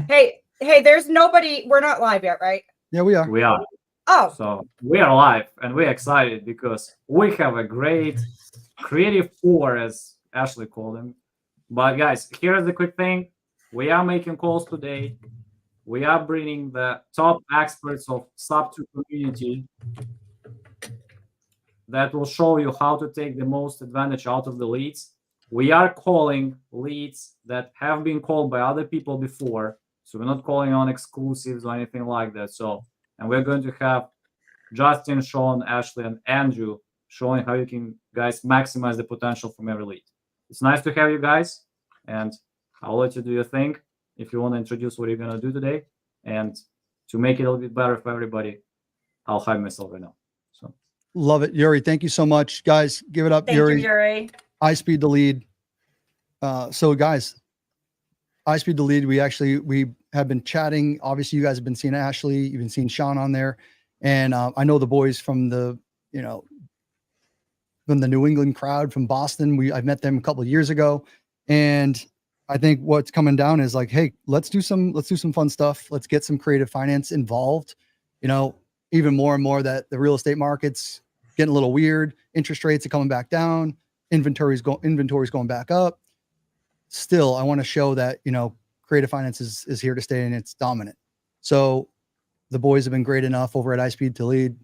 Hey, there's nobody. We're not live yet, right? Yeah, we are. We are. Oh, So we are live and we're excited because we have a great creative four, as Ashley called him. But guys, here's the quick thing. We are making calls today. We are bringing the top experts of SubTo Community that will show you how to take the most advantage out of the leads. We are calling leads that have been called by other people before. So we're not calling on exclusives or anything like that. And we're going to have Justin, Shaun, Ashley, and Andrew showing how you can, guys, maximize the potential from every lead. It's nice to have you guys, and I'll let you do your thing. If you want to introduce what you're going to do today, and to make it a little bit better for everybody, I'll hide myself right now. So love it, Yuri. Thank you so much, guys. Give it up, thank Yuri. you, Yuri. iSpeedToLead. So guys, iSpeedToLead. We have been chatting. Obviously, you guys have been seeing Ashley. You've been seeing Shaun on there, and I know the boys from the from the New England crowd from Boston. I met them a couple of years ago, and I think what's coming down is like, hey, let's do some fun stuff. Let's get some creative finance involved. Even more and more that the real estate market's getting a little weird. Interest rates are coming back down. Inventory's going back up. Still, I want to show that, creative finance is here to stay and it's dominant. So the boys have been great enough over at iSpeedToLead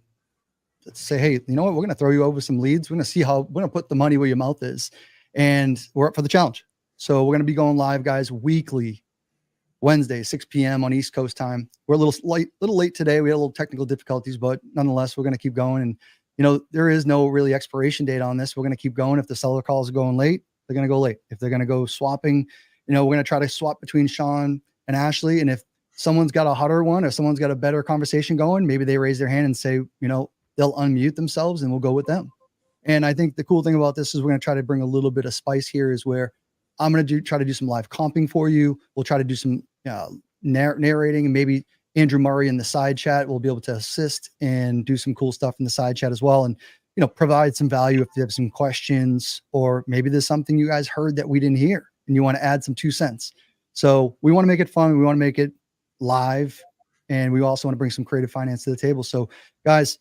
to say, hey, you know what? We're going to throw you over some leads. We're going to see we're going to put the money where your mouth is. And we're up for the challenge. So we're going to be going live, guys, weekly, Wednesday, 6 p.m. on East Coast time. We're a little late today. We had a little technical difficulties, but nonetheless, we're going to keep going. And, there is no really expiration date on this. We're going to keep going. If the seller calls are going late, they're going to go late. If they're going to go swapping, we're going to try to swap between Shaun and Ashley. And if someone's got a hotter one or someone's got a better conversation going, maybe they raise their hand and say, they'll unmute themselves and we'll go with them. And I think the cool thing about this is we're going to try to bring a little bit of spice here is where I'm going to try to do some live comping for you. We'll try to do some narrating, and maybe Andrew Murray in the side chat will be able to assist and do some cool stuff in the side chat as well. And, provide some value if you have some questions, or maybe there's something you guys heard that we didn't hear and you want to add some 2 cents. So we want to make it fun. We want to make it live, and we also want to bring some creative finance to the table. So guys,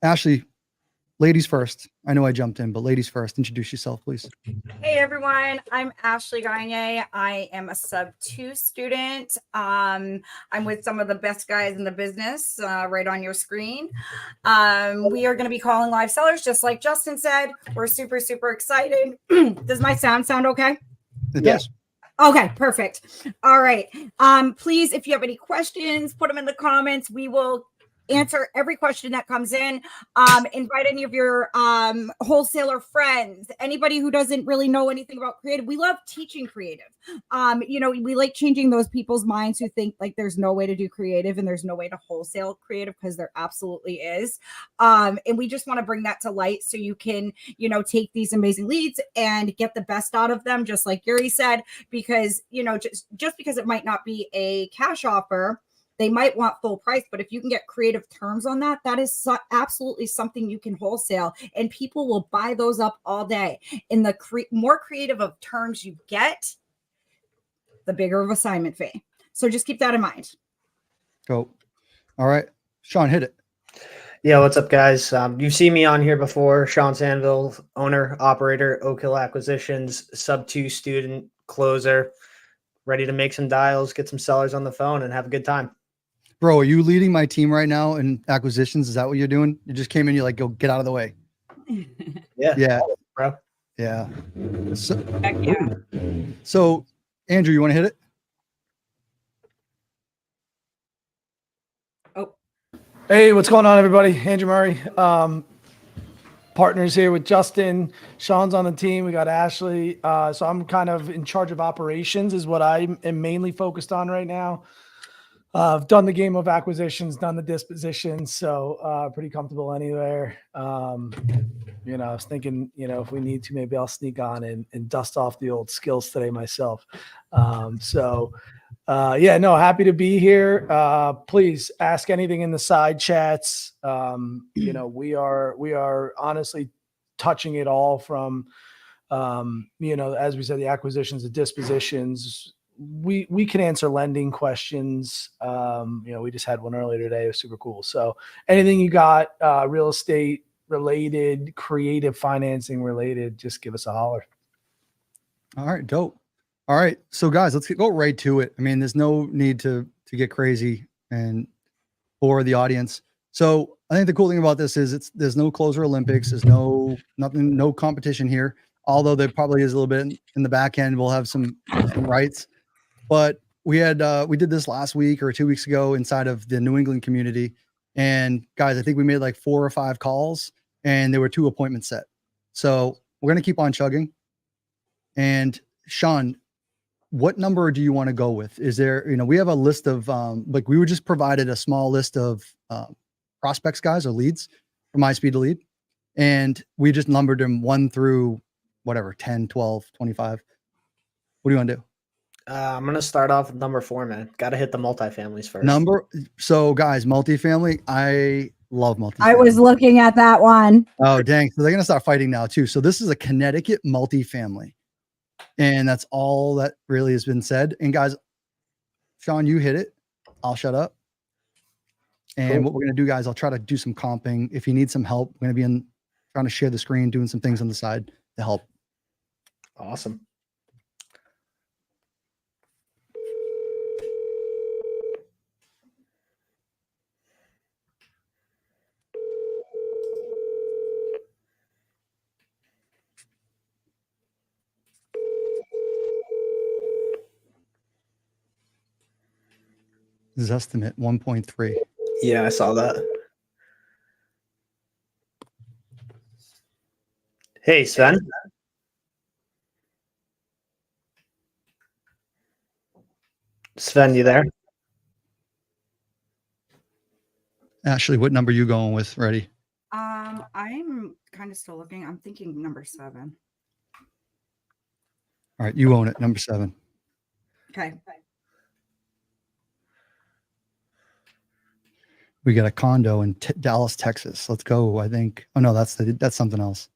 Ashley, ladies first. I know I jumped in, but ladies first. Introduce yourself, please. Hey everyone, I'm Ashley Gagne. I am a SubTo student. I'm with some of the best guys in the business, right on your screen. We are going to be calling live sellers, just like Justin said. We're super, super excited. Does my sound okay? It does. Okay, perfect. All right. Please, if you have any questions, put them in the comments. We will answer every question that comes in. Invite any of your wholesaler friends, anybody who doesn't really know anything about creative. We love teaching creative. We like changing those people's minds who think like there's no way to do creative and there's no way to wholesale creative, because there absolutely is. And we just want to bring that to light so you can, take these amazing leads and get the best out of them, just like Yuri said, because, just because it might not be a cash offer, they might want full price, but if you can get creative terms on that, that is absolutely something you can wholesale, and people will buy those up all day. And the more creative of terms you get, the bigger of assignment fee. So just keep that in mind. Go. All right. Shaun, hit it. Yeah, what's up, guys? You've seen me on here before. Shaun Sanville, owner, operator, Oak Hill Acquisitions, SubTo student, closer, ready to make some dials, get some sellers on the phone, and have a good time. Bro, are you leading my team right now in acquisitions? Is that what you're doing? You just came in, you're like, go get out of the way. Yeah, bro. Yeah. So, Heck yeah. So, Andrew, you want to hit it? Oh. Hey, what's going on, everybody? Andrew Murray. Partners here with Justin. Shaun's on the team. We got Ashley. So I'm kind of in charge of operations is what I am mainly focused on right now. I've done the game of acquisitions, done the dispositions, so pretty comfortable anywhere. I was thinking, if we need to, maybe I'll sneak on and dust off the old skills today myself. Happy to be here. Please ask anything in the side chats. We are honestly touching it all from, as we said, the acquisitions, the dispositions. we can answer lending questions. We just had one earlier today. It was super cool. So anything you got, real estate related, creative financing related, just give us a holler. All right, dope. All right, so guys, let's go right to it. I mean, there's no need to get crazy and bore the audience. So I think the cool thing about this is there's no closer Olympics. There's no competition here. Although there probably is a little bit in the back end. We'll have some rights, but we did this last week or 2 weeks ago inside of the New England community. And guys, I think we made like 4 or 5 calls and there were 2 appointments set. So we're going to keep on chugging. And Shaun, what number do you want to go with? Is there, we have a list of, like we were just provided a small list of prospects, guys, or leads from iSpeedToLead. And we just numbered them 1 through whatever, 10, 12, 25. What do you want to do? I'm going to start off with number 4, man. Got to hit the multifamilies first. So guys, multifamily, I love multifamily. I was looking at that one. Oh, dang. So they're going to start fighting now too. So this is a Connecticut multifamily. And that's all that really has been said. And guys, Shaun, you hit it. I'll shut up. And What we're going to do, guys, I'll try to do some comping. If you need some help, we're going to be trying to share the screen, doing some things on the side to help. Awesome. This is estimate 1.3. Yeah, I saw that. Hey, Sven. Sven, you there? Ashley, what number are you going with? Ready? I'm kind of still looking. I'm thinking number 7. All right, you own it. Number 7. Okay. We got a condo in Dallas, Texas. Let's go. I think. Oh no, that's something else.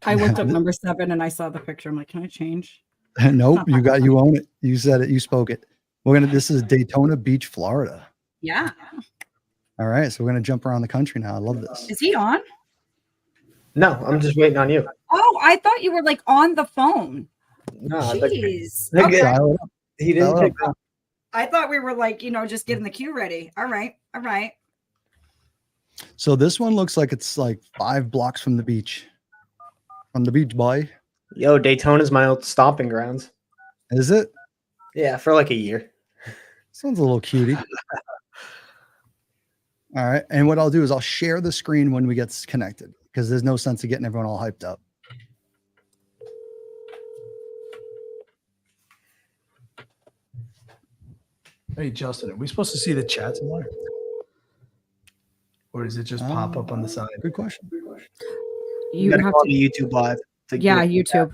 I looked up number 7 and I saw the picture. I'm like, can I change? Nope, you own it. You said it. You spoke it. This is Daytona Beach, Florida. Yeah. All right, so we're gonna jump around the country now. I love this. Is he on? No, I'm just waiting on you. Oh, I thought you were like on the phone. No, Jeez. Okay. Dial it up. He didn't Dial it pick up. I thought we were like, just getting the queue ready. All right. All right. So this one looks like it's like 5 blocks from the beach. From the beach, boy. Yo, Daytona's my old stomping grounds. Is it? Yeah, for like a year. Sounds a little cutie. All right. And what I'll do is I'll share the screen when we get connected because there's no sense of getting everyone all hyped up. Hey, Justin, are we supposed to see the chat somewhere? Or does it just pop up on the side? Good question. You gotta have go to, to YouTube Live. yeah, YouTube.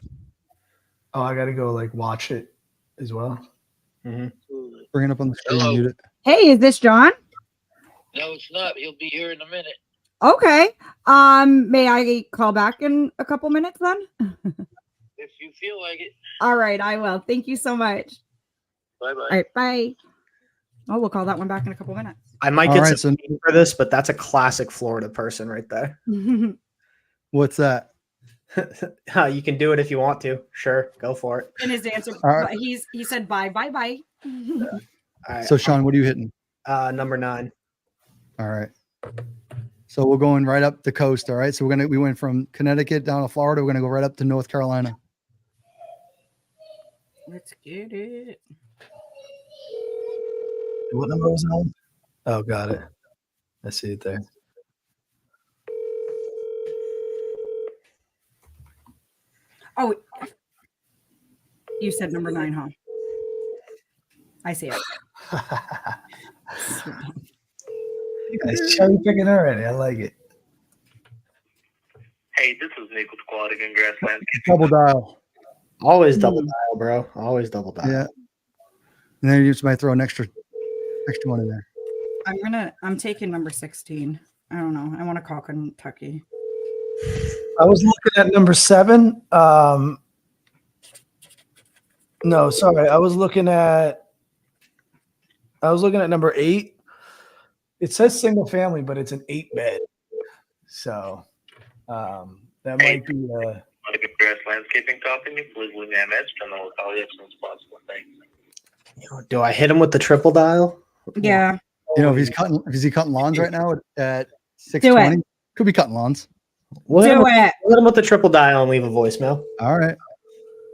Oh, I got to go like watch it as well. Mm-hmm. Bring it up on the screen. Hello. Mute it. Hey, is this John? No, it's not. He'll be here in a minute. Okay. May I call back in a couple minutes then? If you feel like it. All right, I will. Thank you so much. Bye-bye. All right, bye. Oh, we'll call that one back in a couple minutes. I might All get right, some for this, but that's a classic Florida person right there. What's that? You can do it if you want to. Sure, go for it. And his answer, All right. he said bye. All right. So Shaun, what are you hitting? Number 9. All right. So we're going right up the coast. All right. So we went from Connecticut down to Florida. We're gonna go right up to North Carolina. Let's get it. What number was that on? Oh, got it. I see it there. Oh, you said number 9, huh? I see it. You guys cherry picking already. I like it. Hey, this is Nick with Quality and Grasslands. Double dial. Always double dial, bro. Always double dial. Yeah. And then you just might throw an extra one in there. I'm taking number 16. I don't know. I want to call Kentucky. I was looking at number 7. No, sorry. I was looking at number 8. It says single family, but it's an 8-bed. So that might be Grass Landscaping Company. Please leave me a message and I will call you as soon as possible. Thanks. Do I hit him with the triple dial? Yeah. You know, is he cutting lawns right now at Do 6:20? it. Could be cutting lawns. We'll hit him Do with- it. we'll hit him with the triple dial and leave a voicemail. All right.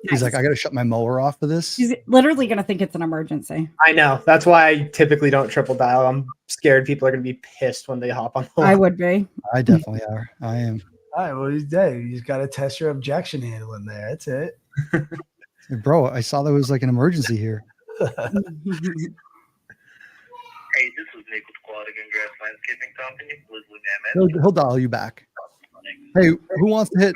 He's Nice. like, I got to shut my mower off for this. He's literally going to think it's an emergency. I know. That's why I typically don't triple dial. I'm scared people are going to be pissed when they hop on the I line. would be. I definitely are. I am. all right. Well, he's dead. You just got to test your objection handling there. That's it. Bro, I saw there was like an emergency here. Hey, this is Nick with Quality and Grass Landscaping Company. Please leave me a message. He'll dial you back. Hey, who wants to hit?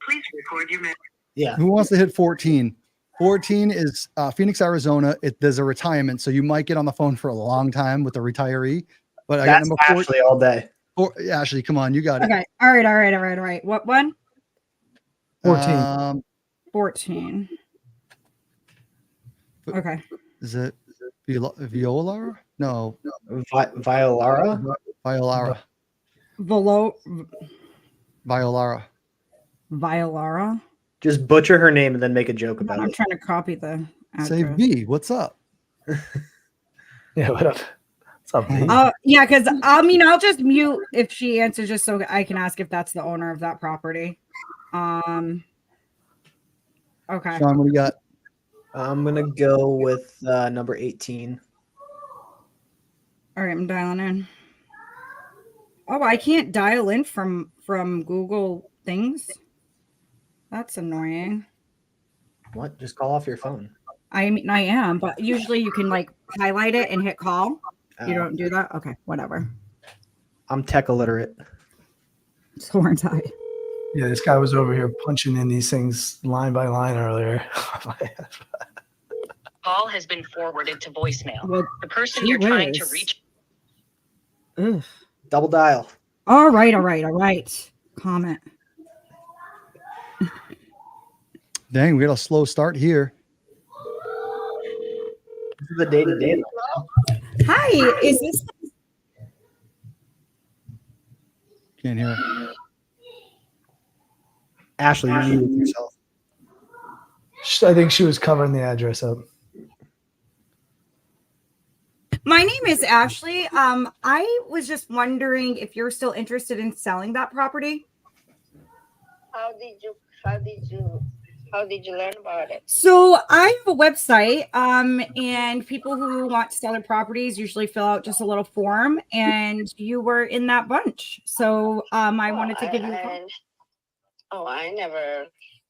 Please record your message. Yeah. Who wants to hit 14? 14 is Phoenix, Arizona. There's a retirement, so you might get on the phone for a long time with a retiree. But I got That's number Ashley all day. 4. Ashley, come on, you got it. Okay. All right. What one? 14. 14. Okay. Is it Viola? No, Violara? Violara. Violara. Just butcher her name and then make a joke about I'm it. trying to copy the Say address. V. What's up? Yeah. What up? What's up, Pete? Yeah, because I'll just mute if she answers, just so I can ask if that's the owner of that property. Okay. Shaun, what do you got? I'm going to go with number 18. All right, I'm dialing in. Oh, I can't dial in from Google things. That's annoying. What? Just call off your phone. I mean, I am, but usually you can like highlight it and hit call. You Oh. don't do that? Okay, whatever. I'm tech illiterate. So aren't I. Yeah, this guy was over here punching in these things line by line earlier. Call has been forwarded to voicemail. Well, The person gee you're trying to whiz. reach. Ugh. Double dial. All right. Comment. Dang, we got a slow start here. This is the day-to-day. Hi, is this? Can't hear. Ashley, you muted yourself. I think she was covering the address up. My name is Ashley. I was just wondering if you're still interested in selling that property. How did you learn about it? So I have a website, and people who want to sell their properties usually fill out just a little form, and you were in that bunch. So I wanted to give you a call. I never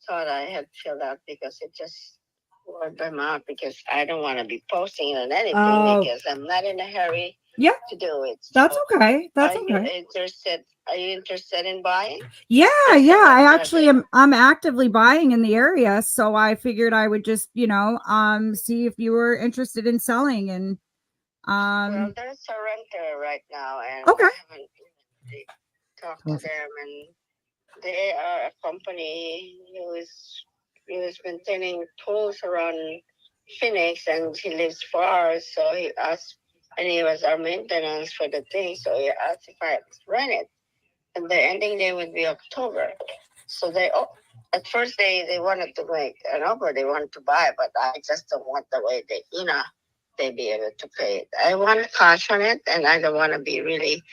thought I had filled out because it just word by mouth, because I don't want to be posting it on anything Oh. because I'm not in a hurry Yeah. to do it. That's So, okay. That's are okay. you interested in buying? Yeah. I actually I'm actively buying in the area, so I figured I would just, see if you were interested in selling. And Well, there's a renter right now, and Okay. I haven't really talked to them, and they are a company who is maintaining pools around Phoenix, and he lives far, so he asked, and he was our maintenance for the thing, so he asked if I rent it, and the ending day would be October. So at first they wanted to make an offer, they wanted to buy, but I just don't want the way they be able to pay it. I want cash on it, and I don't want to be really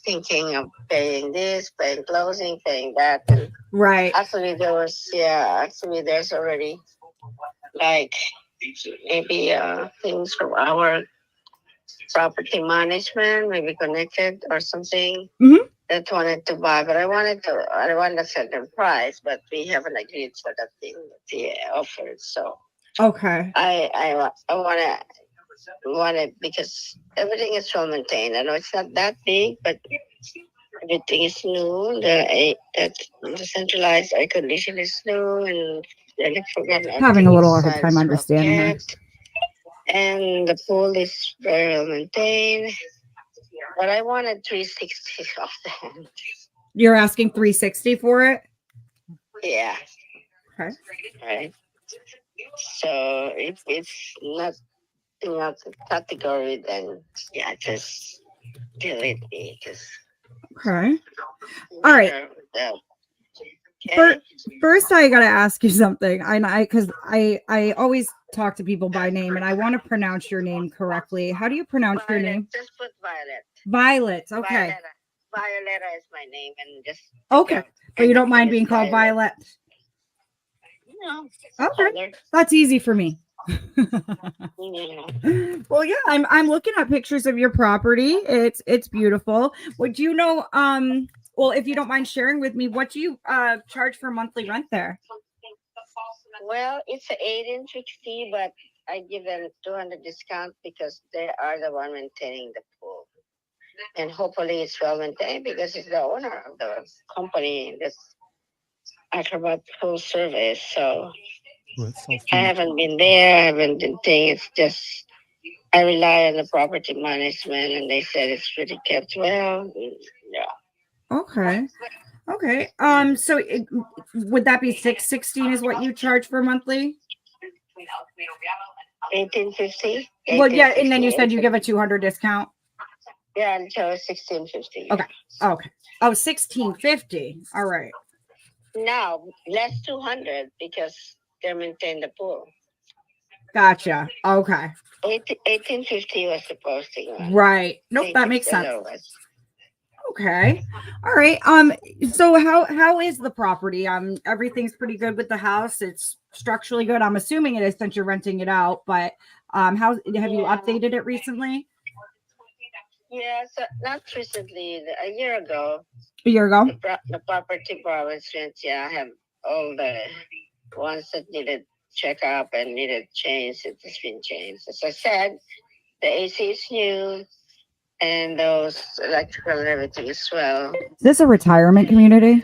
thinking of paying this, paying closing, paying that. And right. actually there's already like maybe things from our property management, maybe connected or something, Mhm. that wanted to buy, but I wanted a certain price, but we haven't agreed for that thing that he offered. So Okay. I want it because everything is well maintained. I know it's not that big, but everything is new. The centralized air conditioning is new, and the electrical. Having a little hard inside time is well understanding her. kept, and the pool is very well maintained. But I wanted 360 of them. You're asking 360 for it? Yeah. Okay. right? So if it's not in that category, then yeah, just delete me. Because Okay. All right. First, I gotta ask you something. Because I always talk to people by name, and I want to pronounce your name correctly. How do you pronounce your name? Just put Violet. Violet. Okay. Violetta is my name, and just Okay. But you don't mind being called Violet? No. Okay. That's easy for me. Yeah. Well, yeah, I'm looking at pictures of your property. It's beautiful. Would you know? Well, if you don't mind sharing with me, what do you charge for monthly rent there? Well, it's $18.60, but I give them 200 discount because they are the one maintaining the pool, and hopefully it's well maintained because it's the owner of the company that's Acrobat Pool Service. So I haven't been there. I haven't been thing. It's just I rely on the property management, and they said it's pretty kept well. Yeah. Okay. Okay. So would that be $616 is what you charge for monthly? $18.50. Well, yeah, and then you said you give a 200 discount. Yeah, until $16.50. Okay. Okay. Oh, $16.50. All right. Now less 200 because they maintain the pool. Gotcha. Okay. $18.50 was supposed to go. Right. Nope, that makes sense. Okay. All right. So how is the property? Everything's pretty good with the house. It's structurally good. I'm assuming it is since you're renting it out, but how have you updated it recently? Yeah, so not recently, a year ago. A year ago? The property was rent, I have all the ones that needed check up and needed change. It's been changed. As I said, the AC is new and those electrical and everything as well. Is this a retirement community?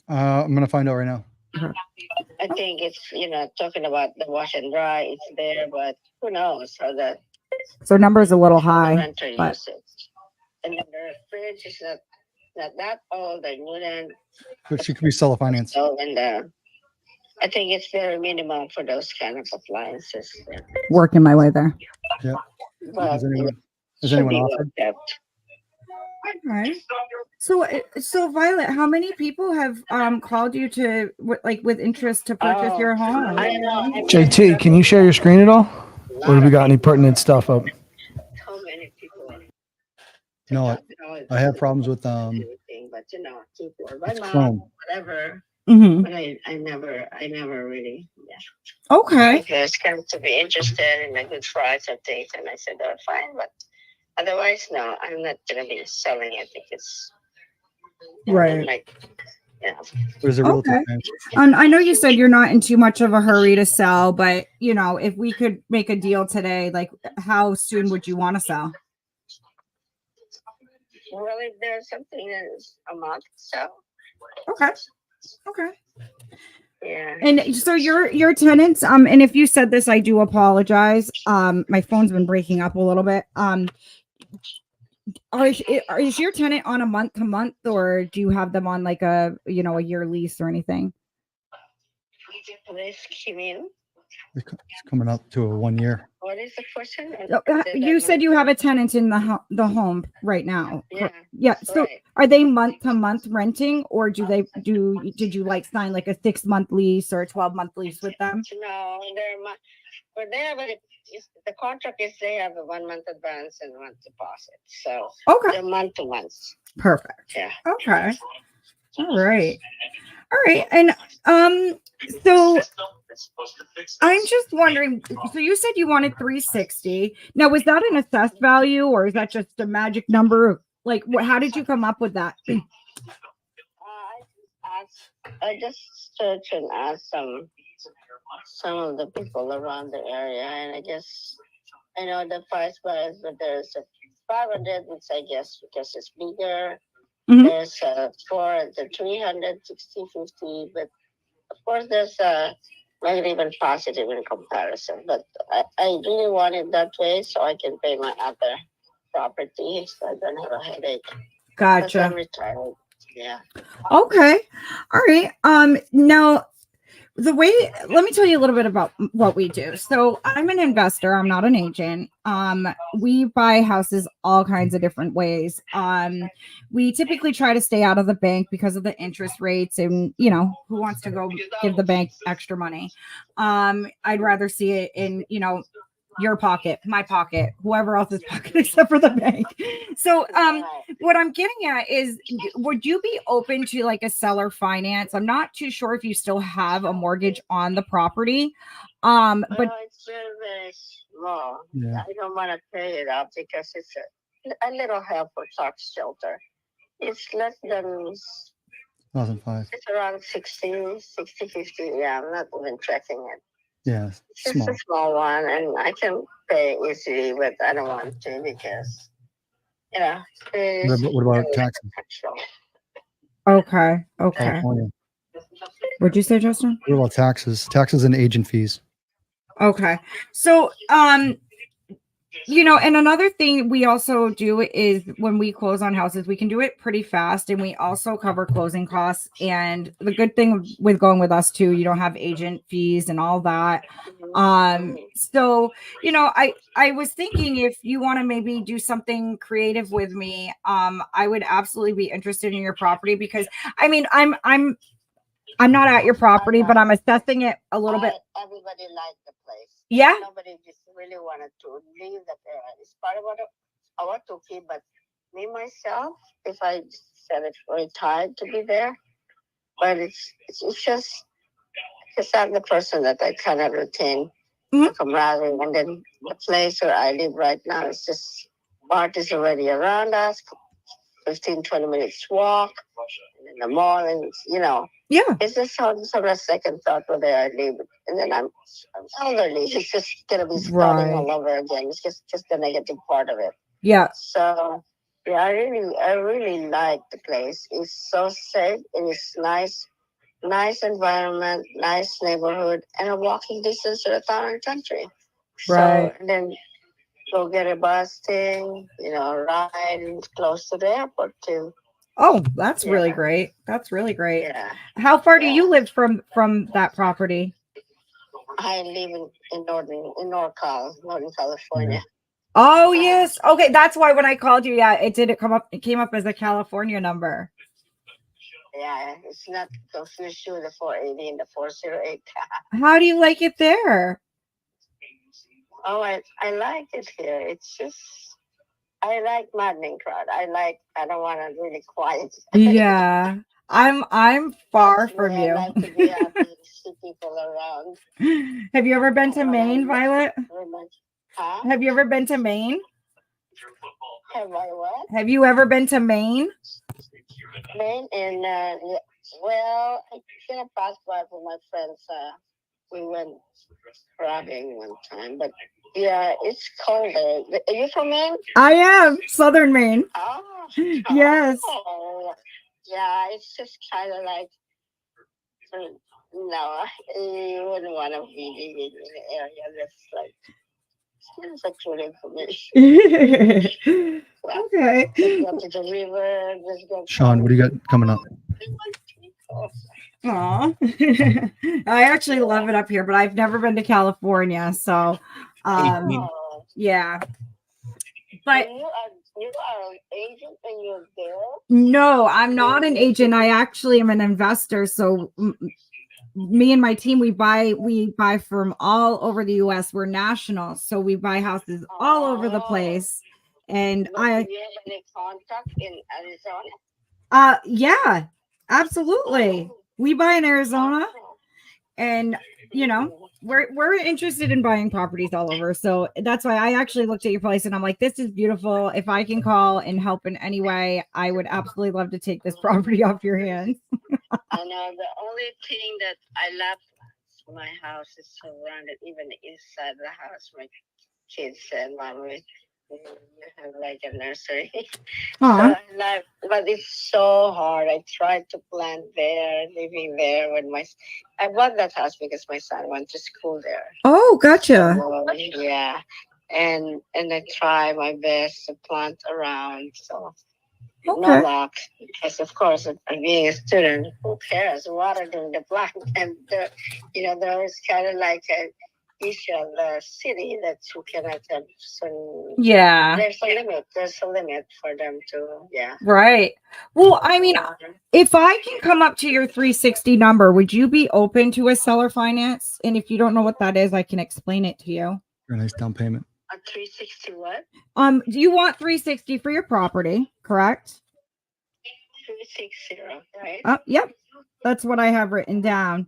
I'm gonna find out right now. I think it's, talking about the wash and dry, it's there, but who knows how that. So number's a little high, Renter but usage. And then the fridge is not that old, the new one. But she could be seller finance. So, and I think it's very minimum for those kind of appliances. working my way there. Yeah. But Has anyone should be offered? well kept. All right. So Violet, how many people have called you to with interest to purchase your home? I know. JT, can you share your screen at all? Or do we got any pertinent stuff up? So many people. No, I have problems with Everything, but keyboard, my it's mom, Chrome. whatever. Mm-hmm. But I never really. Okay. Because kind to be interested in a good price of things, and I said, "Oh, fine," but otherwise, no, I'm not gonna be selling it because Right. There's a realtor. Okay. man. And I know you said you're not in too much of a hurry to sell, but if we could make a deal today, like how soon would you want to sell? Well, if there's something that's a month, so Okay. Okay. yeah. And so your tenants, and if you said this, I do apologize. My phone's been breaking up a little bit. Is your tenant on a month to month, or do you have them on like a year lease or anything? It's coming up to a 1 year. What is the question? You said you have a tenant in the home right now. Yeah. Yeah. So Right. are they month to month renting, or did you sign like a 6-month lease or a 12-month lease with them? No, but the contract is they have a 1 month advance and 1 deposit. So Okay. they're month to month. Perfect. Yeah. Okay. All right. And so I'm just wondering, so you said you wanted 360. Now, was that an assessed value or is that just a magic number? Like, how did you come up with that? I just searched and asked some of the people around the area, and I know the price was, but there's a 500, which I guess because it's bigger. Mhm. There's for the 300, 60, 50, but of course there's not even positive in comparison. But I really want it that way so I can pay my other property so I don't have a headache. Because I'm Gotcha. retired. Yeah. Okay. All right. Now, let me tell you a little bit about what we do. So I'm an investor. I'm not an agent. We buy houses all kinds of different ways. We typically try to stay out of the bank because of the interest rates, and who wants to go give the bank extra money? I'd rather see it in, your pocket, my pocket, whoever else's pocket except for the bank. So what I'm getting at is, would you be open to like a seller finance? I'm not too sure if you still have a mortgage on the property. But it's very, very small. Yeah. I don't want to pay it up because it's a little help for tax shelter. It's less than 2005. it's around 60, 50. Yeah, I'm not even checking it. Yeah, It's just small. a small one, and I can pay easily, but I don't want to because, What about taxes? okay. California. What'd you say, Justin? What about taxes? Taxes and agent fees. Okay. So, and another thing we also do is when we close on houses, we can do it pretty fast, and we also cover closing costs. And the good thing with going with us too, you don't have agent fees and all that. So, I was thinking if you want to maybe do something creative with me, I would absolutely be interested in your property because I'm not at your property, but I'm assessing it a little bit. Everybody liked the place. Yeah. Nobody just really wanted to leave the area. It's part of what I want to keep, but me myself, if I said it retired to be there, but it's just because I'm the person that I cannot retain the camaraderie, and then the place where I live right now is just Bart is already around us, 15-20 minutes walk, and in the mall, and Yeah. it's just sort of a second thought whether I live, and then I'm elderly. It's just gonna be starting all over again. It's just the negative part of it. Yeah. So yeah, I really like the place. It's so safe. It is nice environment, nice neighborhood, and a walking distance to the town and country. Right. So and then go get a bus thing, ride close to the airport too. Oh, that's really great. That's really great. Yeah. How far do you live from that property? I live in Northern California. Oh, yes. Okay, that's why when I called you, it came up as a California number. Yeah, it's not confused with the 480 and the 408. How do you like it there? Oh, I like it here. It's just I like maddening crowd. I don't want to really quiet. Yeah. I'm far from you. I like to be happy to see people around. Have you ever been to Maine, Violet? Huh? Have you ever been to Maine? Have I what? Have you ever been to Maine? Maine and well, I kind of passed by with my friends. We went crabbing one time, but yeah, it's cold there. Are you from Maine? I am. Southern Maine. Oh, Yes. Oh, yeah, it's just kind of like, no, you wouldn't want to be living in an area that's like, it's sexual information. Okay. Just go to the river, just go. Shaun, what do you got coming up? Aw. I actually love it up here, but I've never been to California, so yeah. But you are an agent and you're there? No, I'm not an agent. I actually am an investor. So me and my team, we buy from all over the US. We're national, so we buy houses all over the place. And Do you have any contact in Arizona? Yeah, absolutely. We buy in Arizona, and we're interested in buying properties all over. So that's why I actually looked at your place and I'm like, this is beautiful. If I can call and help in any way, I would absolutely love to take this property off your hands. I know the only thing that I love, my house is surrounded, even inside the house. My kids said, "Mommy, you have like a nursery." So I like, but it's so hard. I tried to plant there, living there when I bought that house because my son went to school there. Oh, gotcha. So, yeah, and I try my best to plant around. So Okay. No luck, because of course, being a student, who cares what are doing the plan? And there is kind of like a issue of the city that you cannot have. So Yeah. there's a limit. There's a limit for them to, yeah. Right. Well, I mean, if I can come up to your 360 number, would you be open to a seller finance? And if you don't know what that is, I can explain it to you. For a nice down payment. A 360 what? You want 360 for your property, correct? 360, right? Yep. That's what I have written down.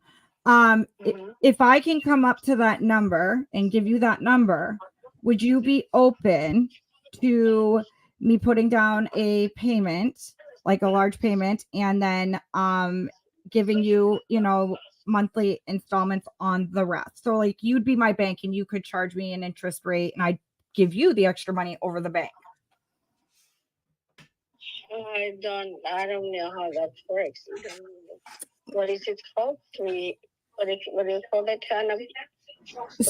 If I can come up to that number and give you that number, would you be open to me putting down a payment, like a large payment, and then giving you, monthly installments on the rest? So like you'd be my bank and you could charge me an interest rate and I'd give you the extra money over the bank. I don't know how that works. What is it called? What do you call that kind of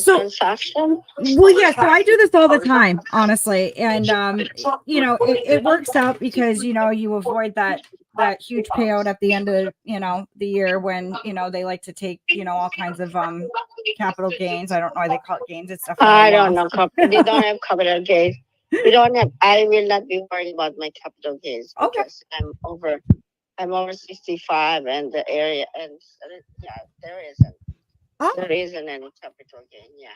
transaction? Well, yeah, so I do this all the time, honestly. And, it works out because, you avoid that huge payout at the end of, the year when, they like to take, all kinds of capital gains. I don't know why they call it gains. It's definitely I don't know. They don't have capital gains. I will not be worried about my capital gains because I'm over 65 and the area, and there isn't any capital gain. Yeah.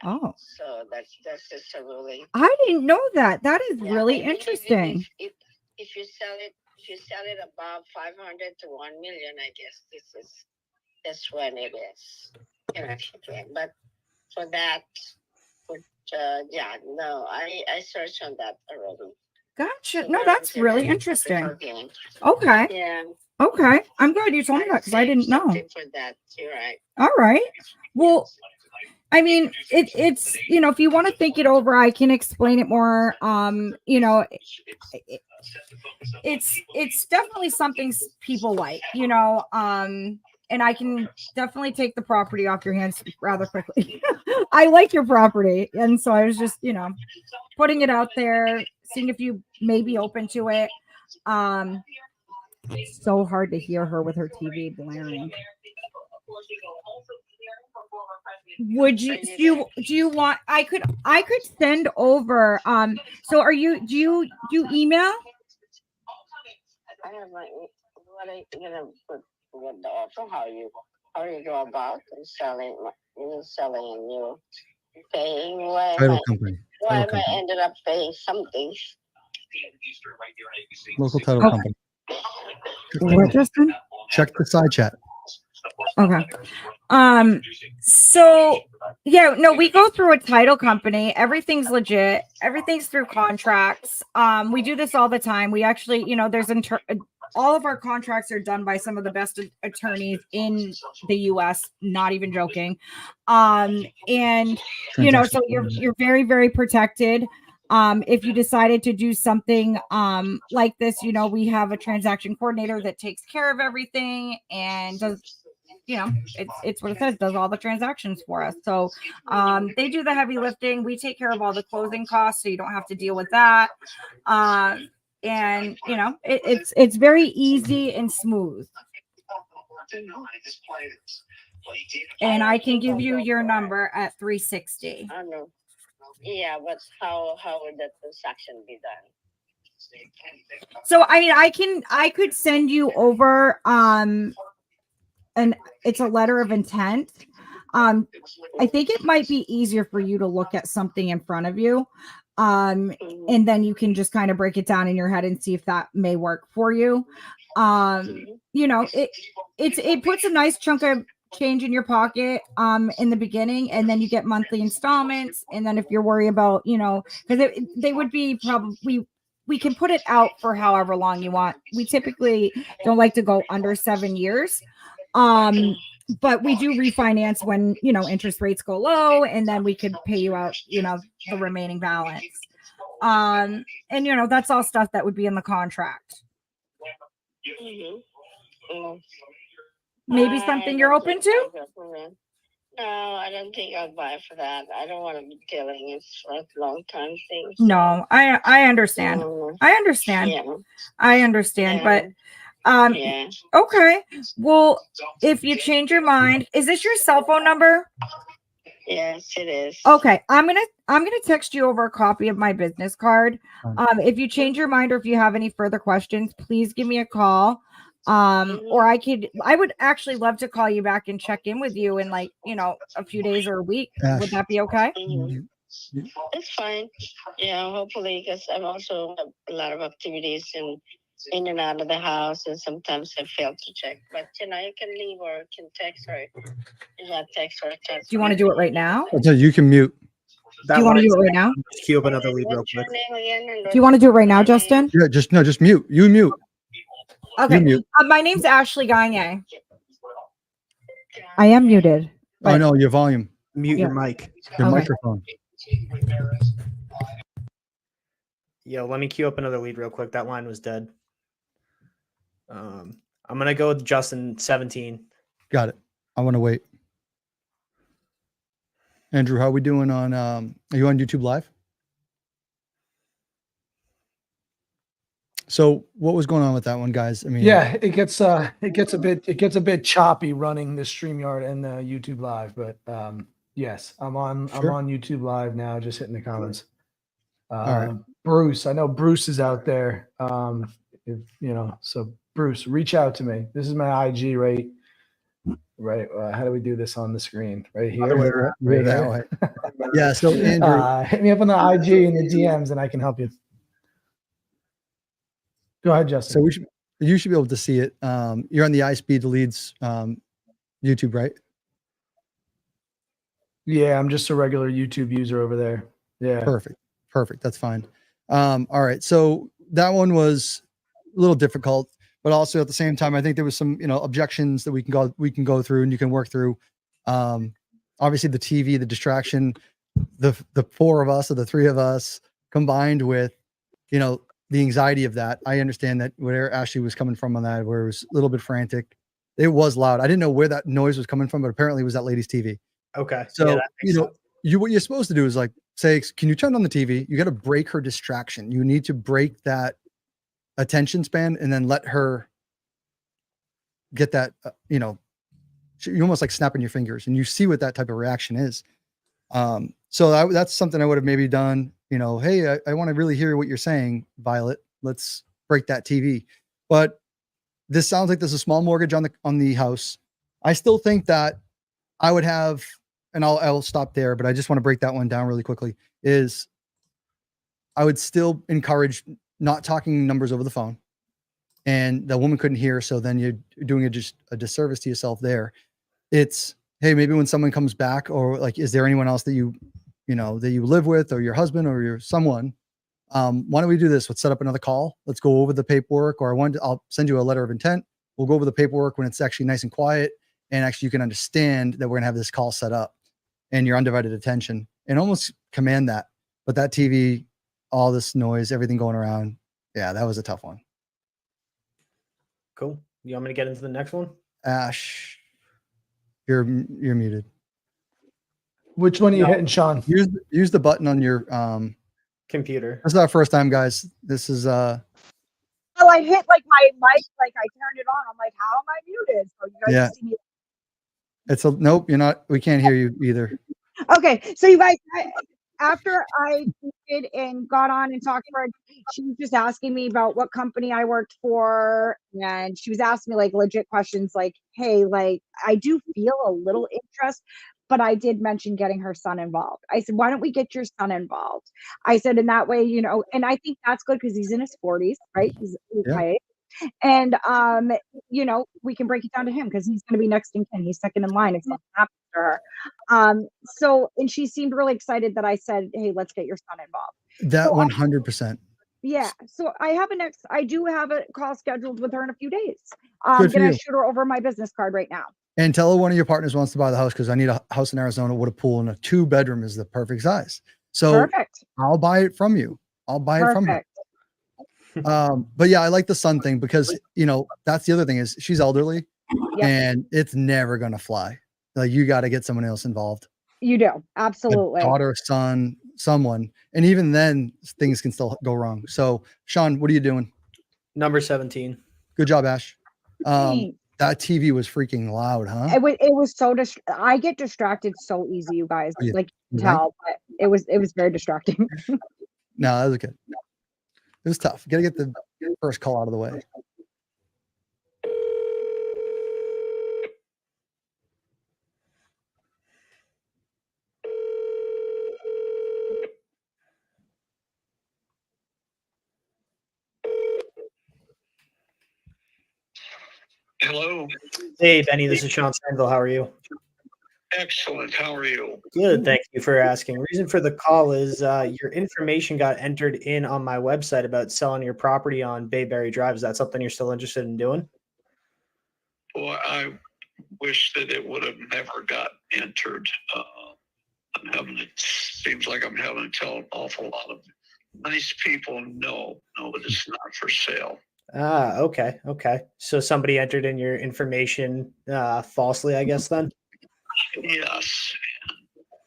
Oh. So that's just a ruling. I didn't know that. That is really interesting. If you sell it above 500 to 1 million, I guess that's when it is. But for that, I searched on that already. Gotcha. So No, that's really interesting. Okay. Yeah. Okay. I'm glad you told me that because I didn't know. For that, you're right. All right. Well, I mean, it's if you want to think it over, I can explain it more. It's definitely something people like, and I can definitely take the property off your hands rather quickly. I like your property. And so I was just, putting it out there, seeing if you may be open to it. It's so hard to hear her with her TV blaring. Would do you want, I could send over, so do you email? I have what are you gonna put with the offer? How you go about selling and you paying? Title company. Why am I ended up paying something? Local title company. What, Justin? Check the side chat. Okay. So yeah, no, we go through a title company. Everything's legit. Everything's through contracts. We do this all the time. We actually, there's all of our contracts are done by some of the best attorneys in the US, not even joking. And so you're very, very protected. If you decided to do something like this, we have a transaction coordinator that takes care of everything and does, it's what it says, does all the transactions for us. So they do the heavy lifting. We take care of all the closing costs, so you don't have to deal with that. And it's very easy and smooth. And I can give you your number at 360. I know. Yeah, but how would that transaction be done? So I mean, I could send you over and it's a letter of intent. I think it might be easier for you to look at something in front of you. And then you can just kind of break it down in your head and see if that may work for you. It puts a nice chunk of change in your pocket in the beginning, and then you get monthly installments. And then if you're worried about, because they would be probably, we can put it out for however long you want. We typically don't like to go under 7 years. But we do refinance when, interest rates go low, and then we could pay you out, the remaining balance. And, that's all stuff that would be in the contract. Maybe something you're open to? No, I don't think I'll buy for that. I don't want to be dealing. It's like long time things. No, I understand. I understand. Yeah. I understand, Yeah. but Yeah. okay. Well, if you change your mind, is this your cell phone number? Yes, it is. Okay, I'm gonna text you over a copy of my business card. Fine. If you change your mind or if you have any further questions, please give me a call. Or I would actually love to call you back and check in with you in like, a few days or a week. Ash. Would that be okay? You- It's fine. Yeah, hopefully, because I'm also have a lot of activities in and out of the house, and sometimes I fail to check. But you can leave or can text or not text or text. Do you want to do it right now? I'll tell you can mute. Do you want to do it right now? Just queue up another lead real What's your quick. name again? And Do you want to do it right now, Justin? Yeah, just mute. You mute. Okay. mute. My name's Ashley Gagne. I am muted. Oh But- no, your volume, Mute Yeah. your mic. your Okay. microphone. Yo, let me queue up another lead real quick. That line was dead. I'm gonna go with Justin 17. Got it. I want to wait. Andrew, how are we doing on? Are you on YouTube Live? So what was going on with that one, guys? I mean, Yeah, it gets a bit choppy running the StreamYard and the YouTube Live, but yes, I'm on Sure. YouTube Live now, just hitting the comments. right. Bruce, I know Bruce is out there. If so Bruce, reach out to me. This is my IG right. How do we do this on the screen? Right here. Right that way. Yeah. So Andrew, Hit me up on the IG and the DMs, and I can help you. Go ahead, Justin. so you should be able to see it. You're on the iSpeedToLead's YouTube, right? Yeah, I'm just a regular YouTube user over there. Yeah. Perfect. That's fine. All right. So that one was a little difficult, but also at the same time, I think there was some, objections that we can go through and you can work through. Obviously the TV, the distraction, the four of us or the three of us combined with, the anxiety of that. I understand that where Ashley was coming from on that, where it was a little bit frantic. It was loud. I didn't know where that noise was coming from, but apparently it was that lady's TV. Okay. So, yeah, that makes sense. what you're supposed to do is like say, can you turn on the TV? You got to break her distraction. You need to break that attention span and then let her get that, you almost like snapping your fingers and you see what that type of reaction is. So that's something I would have maybe done, hey, I want to really hear what you're saying, Violet. Let's break that TV. But this sounds like there's a small mortgage on the house. I still think that I would have, and I'll stop there, but I just want to break that one down really quickly, is I would still encourage not talking numbers over the phone. And the woman couldn't hear, so then you're doing just a disservice to yourself there. It's, hey, maybe when someone comes back, or like, is there anyone else that you live with, or your husband or your someone? Why don't we do this? Let's set up another call. Let's go over the paperwork, or I'll send you a letter of intent. We'll go over the paperwork when it's actually nice and quiet. And actually you can understand that we're gonna have this call set up and your undivided attention and almost command that. But that TV, all this noise, everything going around. Yeah, that was a tough one. Cool. You want me to get into the next one? Ash, you're muted. Which one are you hitting, Sean? Use the button on your Computer. this is our first time, guys. This is Well, I hit like my mic, like I turned it on. I'm like, how am I muted? So you guys Yeah. see me. nope, you're not, we can't hear you either. Okay, so you guys, after I did and got on and talked to her, she was just asking me about what company I worked for, and she was asking me like legit questions, like, "Hey, like I do feel a little interest, but I did mention getting her son involved." I said, "Why don't we get your son involved?" I said, "And that way, and I think that's good because he's in his 40s, right? He's Yeah. my age." And we can break it down to him because he's going to be next in kin. He's second in line if something happens to her. And she seemed really excited that I said, "Hey, let's get your son involved." That So 100%. Yeah. So I do have a call scheduled with her in a few days. Good I'm for gonna you. shoot her over my business card right now. And tell her one of your partners wants to buy the house because I need a house in Arizona with a pool, and a 2-bedroom is the perfect size. So Perfect. I'll buy it from you. I'll buy it from her. Perfect. But yeah, I like the son thing because that's the other thing is she's elderly Yeah. and it's never gonna fly. you got to get someone else involved. You do. A Absolutely. daughter, son, someone. And even then things can still go wrong. So Shaun, what are you doing? Number 17. Good job, Ash. Thanks. That TV was freaking loud, huh? It was so I get distracted so easy, you guys. Oh, yeah. Like you can Right? tell, but it was very distracting. No, that was good. It was tough. Got to get the first call out of the way. Hello. Hey, Benny, this is Shaun Sanville. How are you? Excellent. How are you? Good. Thank you for asking. Reason for the call is your information got entered in on my website about selling your property on Bayberry Drive. Is that something you're still interested in doing? Well, I wish that it would have never got entered. Seems like I'm having to tell an awful lot of nice people no, but it's not for sale. Ah, okay. So somebody entered in your information falsely, I guess, then? Yes.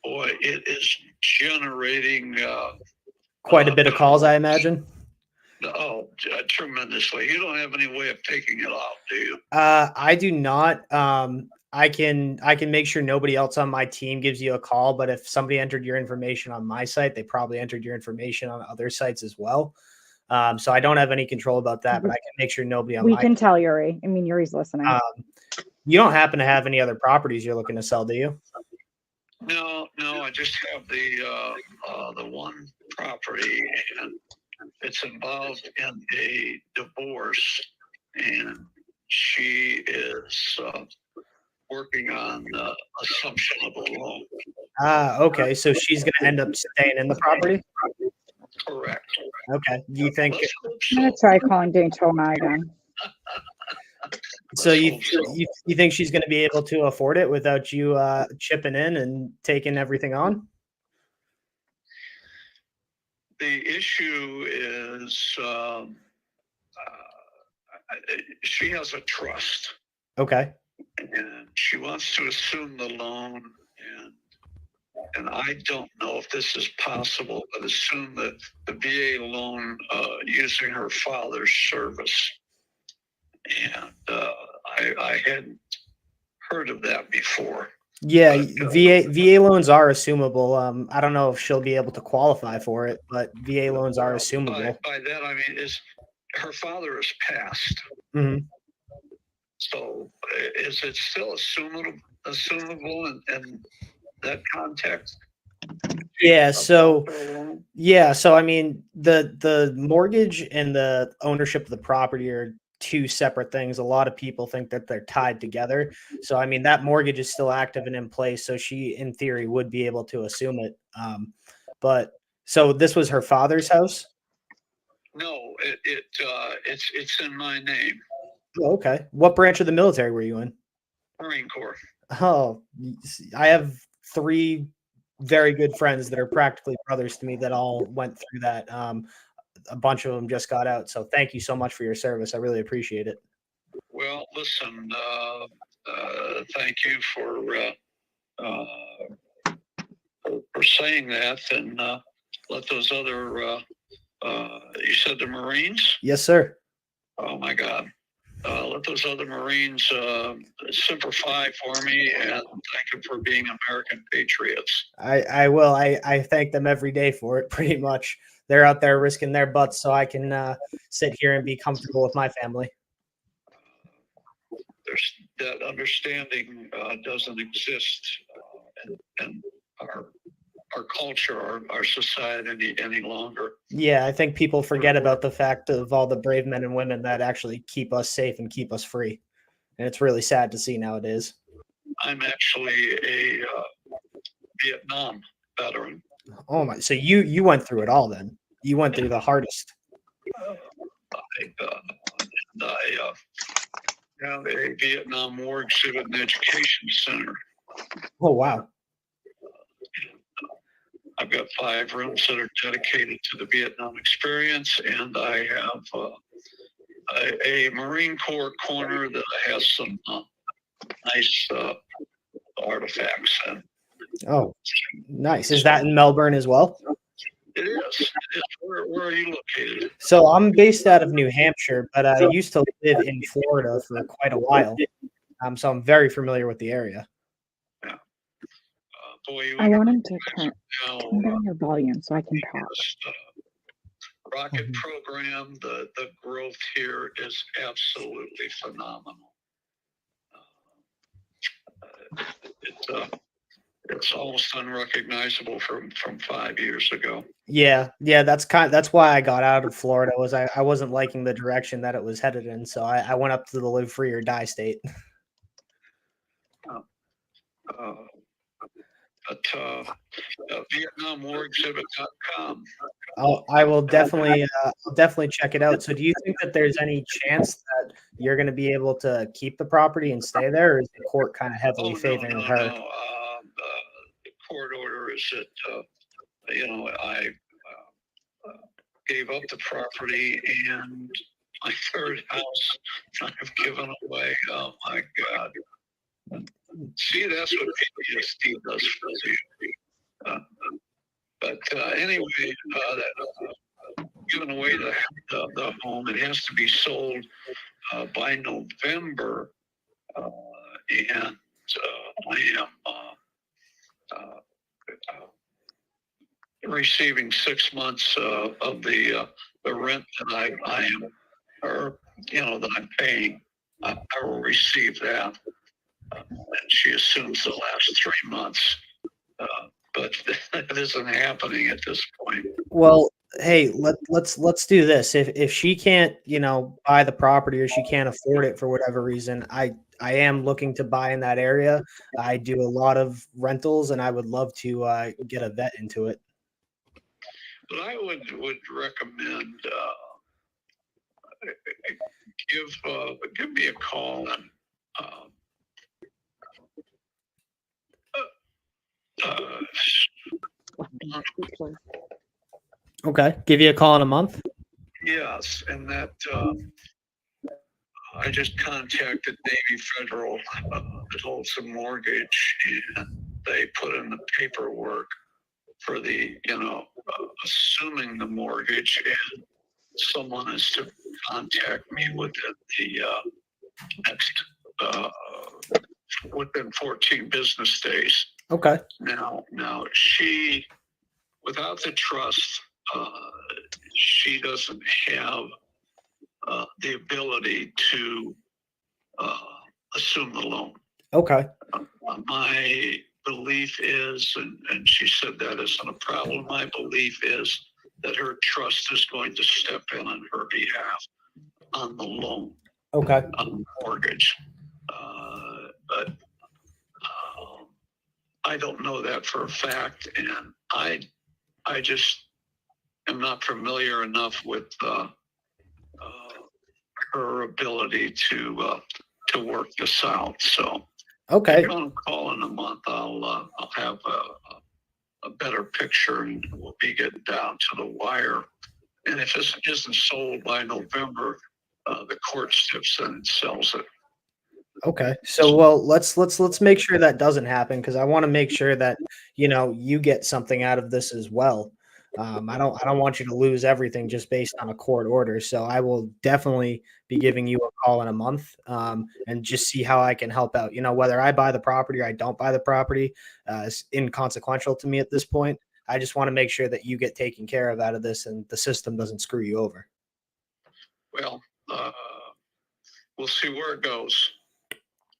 Boy, it is generating Quite a bit of calls, I imagine. Tremendously. You don't have any way of taking it off, do you? I do not. I can make sure nobody else on my team gives you a call, but if somebody entered your information on my site, they probably entered your information on other sites as well. So I don't have any control about that, but I can make sure nobody on We my can tell Yuri. I mean, Yuri's listening. You don't happen to have any other properties you're looking to sell, do you? No, I just have the one property, and it's involved in a divorce, and she is working on assumption of a loan. Okay. So she's going to end up staying in the property? Correct. Okay. Do you think Let's hope I'm gonna so. try calling Daytona again. so? Let's You hope so. you think she's going to be able to afford it without you chipping in and taking everything on? The issue is she has a trust, Okay. and she wants to assume the loan, and I don't know if this is possible, but assume that the VA loan using her father's service. And I hadn't heard of that before. Yeah, But, VA loans are assumable. I don't know if she'll be able to qualify for it, but VA loans are assumable. By that I mean is her father has passed. Mhm. So is it still assumable in that context? Yeah. So I mean, the mortgage and the ownership of the property are two separate things. A lot of people think that they're tied together. So I mean, that mortgage is still active and in place, so she, in theory, would be able to assume it. But so this was her father's house. No, it's in my name, Oh, okay. What branch of the military were you in? Marine Corps. Oh, I have 3 very good friends that are practically brothers to me that all went through that. A bunch of them just got out. So thank you so much for your service. I really appreciate it. Well, listen, thank you for saying that, and let those other. You said the Marines? Yes, sir. Oh my God. Let those other Marines simplify for me, and thank them for being American patriots. I will. I thank them every day for it, pretty much. They're out there risking their butts so I can sit here and be comfortable with my family. There's that understanding doesn't exist in our culture, our society any longer. Yeah, I think people forget about the fact of all the brave men and women that actually keep us safe and keep us free. And it's really sad to see nowadays. I'm actually a Vietnam veteran. Oh my! So you went through it all then? You went through the hardest. I have a Vietnam War Exhibit and Education Center. Oh wow! I've got 5 rooms that are dedicated to the Vietnam experience, and I have a Marine Corps corner that has some nice artifacts. And Oh, nice. Is that in Melbourne as well? it is. Where are you located? So I'm based out of New Hampshire, but I used to live in Florida for quite a while. So I'm very familiar with the area. Boy, I want him to turn now, down your volume so I can talk. this, rocket program, the growth here is absolutely phenomenal. It's almost unrecognizable from 5 years ago. Yeah, that's why I got out of Florida, was I wasn't liking the direction that it was headed in. So I went up to the live free or die state. VietnamWarExhibit.com. I will definitely check it out. So do you think that there's any chance that you're going to be able to keep the property and stay there, or is the court kind of heavily favoring her? No. The court order is that I gave up the property and my third house I've given away. Oh my God. See, that's what PTSD does for you. But anyway, giving away the home, it has to be sold by November, and I am receiving 6 months of the rent that I am, or that I'm paying. I will receive that. And she assumes the last 3 months, but that isn't happening at this point. Well, hey, let's do this. If she can't, buy the property, or she can't afford it for whatever reason, I am looking to buy in that area. I do a lot of rentals, and I would love to get a vet into it. But I would recommend give me a call and. Okay, give you a call in a month. Yes, and that I just contacted Navy Federal that holds the mortgage, and they put in the paperwork for the assuming the mortgage, and someone is to contact me within the next within 14 business days. Okay. Now she, without the trust, she doesn't have the ability to assume the loan. Okay. My belief is, and she said that isn't a problem, my belief is that her trust is going to step in on her behalf on the loan. Okay. On the mortgage. But I don't know that for a fact, and I just am not familiar enough with her ability to work this out. So, okay, if you're on a call in a month, I'll have a better picture, and we'll be getting down to the wire. And if this isn't sold by November, the court steps in and sells it. Okay. So, well, let's make sure that doesn't happen, because I want to make sure that, you get something out of this as well. I don't want you to lose everything just based on a court order. So I will definitely be giving you a call in a month, and just see how I can help out. Whether I buy the property or I don't buy the property, is inconsequential to me at this point. I just want to make sure that you get taken care of out of this, and the system doesn't screw you over. Well, we'll see where it goes.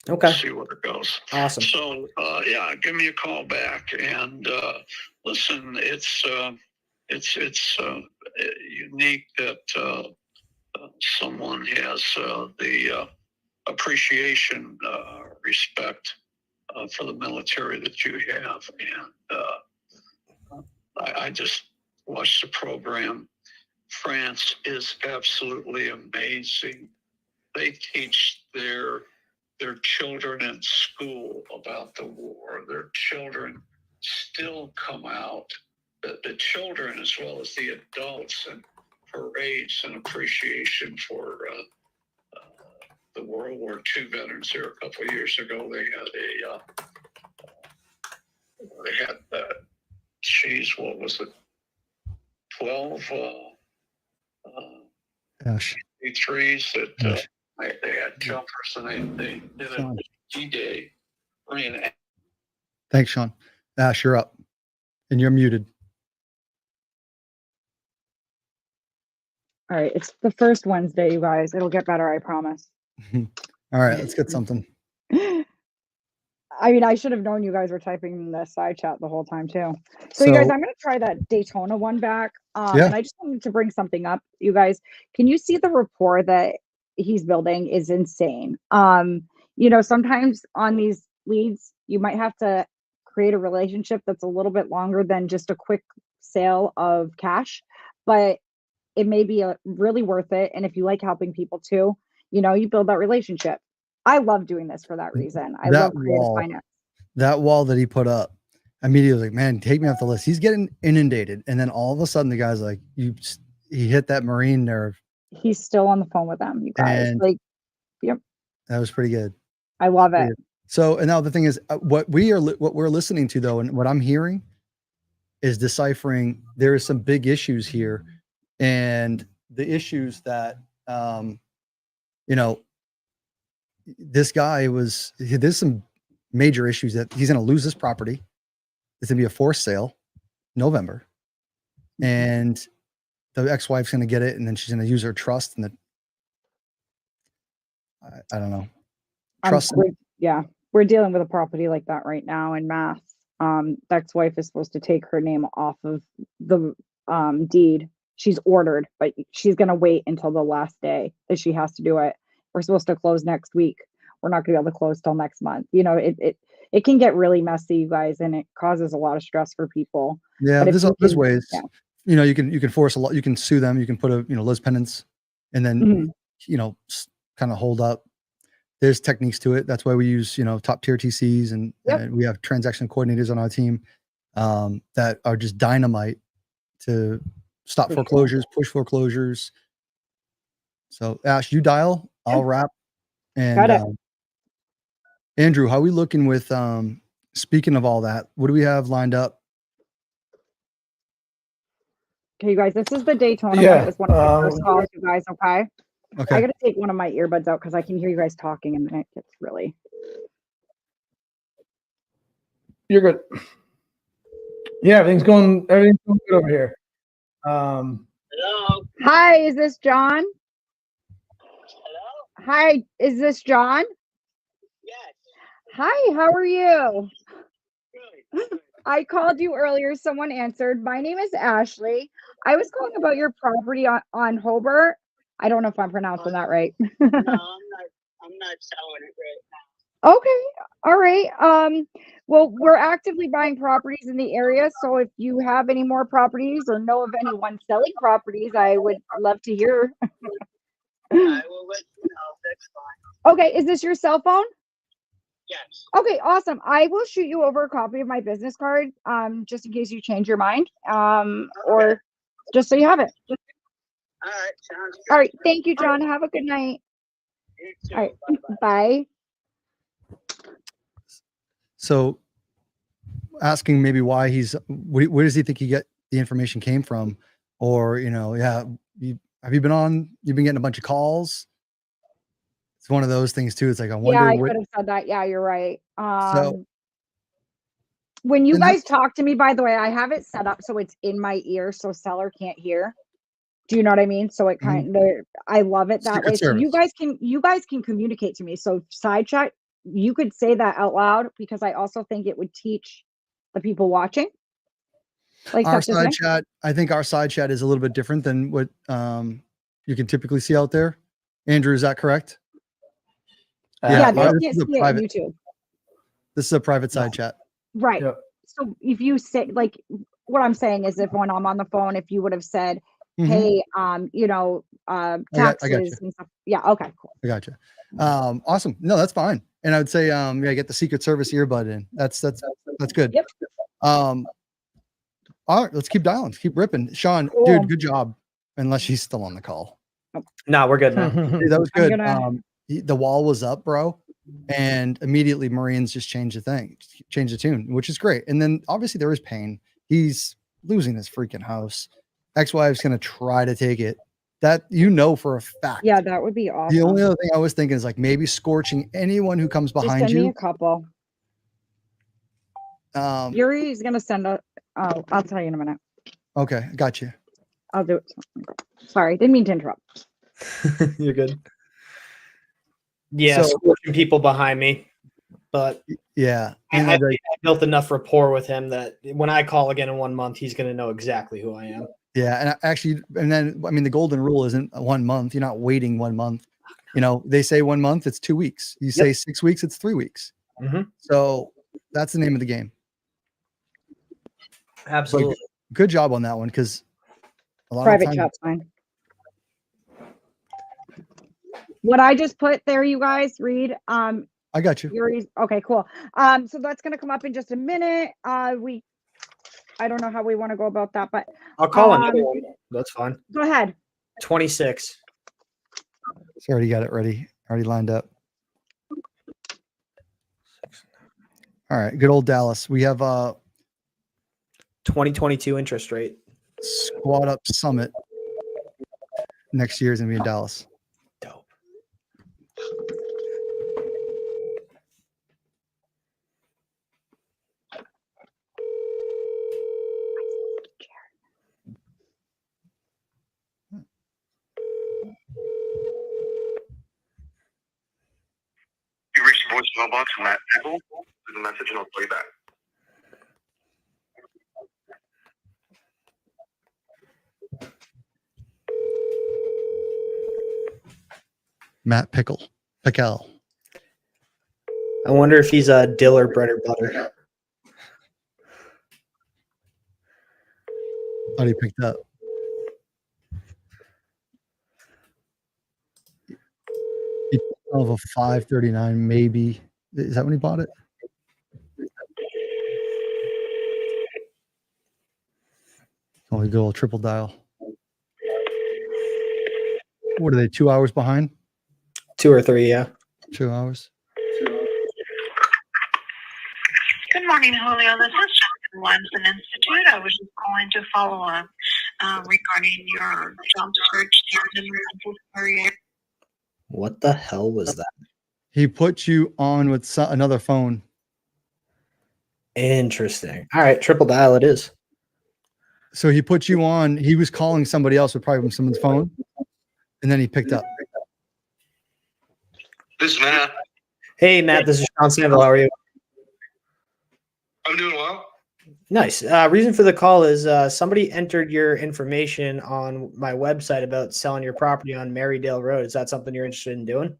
Okay. We'll see where it goes. Awesome. So, yeah, give me a call back, and listen, it's unique that someone has the appreciation, respect for the military that you have, and I just watched the program. France is absolutely amazing. They teach their children in school about the war. Their children still come out, the children as well as the adults, and parades and appreciation for the World War II veterans. Here a couple of years ago, they had they had that. Geez, what was it? 12 Gosh. threes that Gosh. they had jumpers, and they did a D-Day reenact. Thanks, Sean. Ash, you're up, and you're muted. All right, it's the first Wednesday, you guys. It'll get better, I promise. All right, let's get something. I mean, I should have known you guys were typing in the side chat the whole time too. So you guys, I'm going to try that Daytona one back. Yeah. And I just wanted to bring something up. You guys, can you see the rapport that he's building is insane? You know, sometimes on these leads, you might have to create a relationship that's a little bit longer than just a quick sale of cash, but it may be really worth it. And if you like helping people too, you know, you build that relationship. I love doing this for that reason. I love creative finance. That wall that he put up, immediately like, man, take me off the list. He's getting inundated. And then all of a sudden the guy's like, he hit that marine nerve. He's still on the phone with them, you guys. And like, yep. That was pretty good. I love it. So, and now the thing is, what we're listening to though, and what I'm hearing is deciphering, there is some big issues here. And the issues that, you know, this guy there's some major issues that he's going to lose this property. It's going to be a forced sale November. And the ex-wife's going to get it. And then she's going to use her trust. And I don't know. Trust. We're dealing with a property like that right now in Mass. The ex-wife is supposed to take her name off of the deed. She's ordered, but she's going to wait until the last day that she has to do it. We're supposed to close next week. We're not going to be able to close till next month. You know, it can get really messy, you guys, and it causes a lot of stress for people. Yeah, there's ways. Yeah. You know, you can force a lot. You can sue them. You can put Liz pendants, and then you know, kind of hold up. There's techniques to it. That's why we use top tier TCs, and we have transaction coordinators on our team that are just dynamite to stop foreclosures, push foreclosures. So Ash, you dial, I'll wrap. And Andrew, how are we looking with speaking of all that? What do we have lined up? Okay, you guys, this is the Daytona one. It was one of the first calls, you guys, okay? Okay. I gotta take one of my earbuds out because I can hear you guys talking and then it gets really. You're good. Yeah, everything's going good over here. Hello. Hi, is this John? Hello. Hi, is this John? Yes. Hi, how are you? Good. I called you earlier. Someone answered. My name is Ashley. I was calling about your property on Hobart. I don't know if I'm pronouncing that right. No, I'm not selling it right now. Okay. All right. Well, we're actively buying properties in the area. So if you have any more properties or know of anyone selling properties, I would love to hear. I will let you know. That's fine. Okay. Is this your cell phone? Yes. Okay, awesome. I will shoot you over a copy of my business card, just in case you change your mind, or just so you have it. All right, sounds good. All right, thank you, John. Have a good night. You too. All right, Bye-bye. bye. So, asking maybe why where does he think he get the information came from, or have you been getting a bunch of calls? It's one of those things too. It's like, I wonder. Yeah, I could have said that. Yeah, you're right. So, when you guys talk to me, by the way, I have it set up so it's in my ear so seller can't hear. Do you know what I mean? So it kind of, I love it that way. So you guys can communicate to me. So side chat, you could say that out loud because I also think it would teach the people watching. Like our side chat, I think our side chat is a little bit different than what you can typically see out there. Andrew, is that correct? Yeah, they can't see it on YouTube. This is a private side chat. Right. Yep. So if you say, like, what I'm saying is, if when I'm on the phone, if you would have said, hey, taxes and stuff. Yeah. Okay, cool. I got you. Awesome. No, that's fine. And I would say, get the Secret Service earbud in. That's good. Yep. All right, let's keep dialing. Let's keep ripping. Shaun, dude, good job. Unless she's still on the call. No, we're good now. Dude, that was good. The wall was up, bro. And immediately Marines just change the tune, which is great. And then obviously there is pain. He's losing his freaking house. Ex-wife's going to try to take it. That, for a fact. Yeah, that would be awesome. The only other thing I was thinking is like maybe scorching anyone who comes Just behind send me you. a couple. Yuri's gonna send a. Oh, I'll tell you in a minute. Okay, got you. I'll do it. Sorry, didn't mean to interrupt. You're good. Yeah, So- scorching people behind me, but Yeah. I built enough rapport with him that when I call again in 1 month, he's going to know exactly who I am. Yeah. And then the golden rule isn't 1 month. You're not waiting 1 month. They say 1 month, it's 2 weeks. You say 6 weeks, it's 3 weeks. Mhm. So that's the name of the game. Absolutely. Good job on that one, because a lot Private of times, chat's fine. What I just put there, you guys read. I got you. Yuri's okay, cool. So that's gonna come up in just a minute. I don't know how we want to go about that, but I'll call another one. That's fine. go ahead. 26. So already got it ready, already lined up. All right, good old Dallas. We have 2022 interest rate. Squad Up Summit next year is gonna be in Dallas. Dope. You reached the voicemail box from Matt Pickle. Leave a message and I'll play back. Matt Pickle. I wonder if he's a dill or bread or butter. Thought he picked up. He of a 539, maybe. Is that when he bought it? Oh, we go triple dial. What are they? 2 hours behind? 2 or 3, yeah. 2 hours. Good morning, Julio. This is Justin Tuminowski Institute. I was just calling to follow up regarding your job search here in the Memphis area. What the hell was that? He put you on with another phone. Interesting. All right, triple dial it is. So he put you on. He was calling somebody else with probably from someone's phone, and then he picked up. This is Matt. Hey, Matt, this is Shaun Sanville. How are you? I'm doing well. Nice. Reason for the call is somebody entered your information on my website about selling your property on Marydale Road. Is that something you're interested in doing?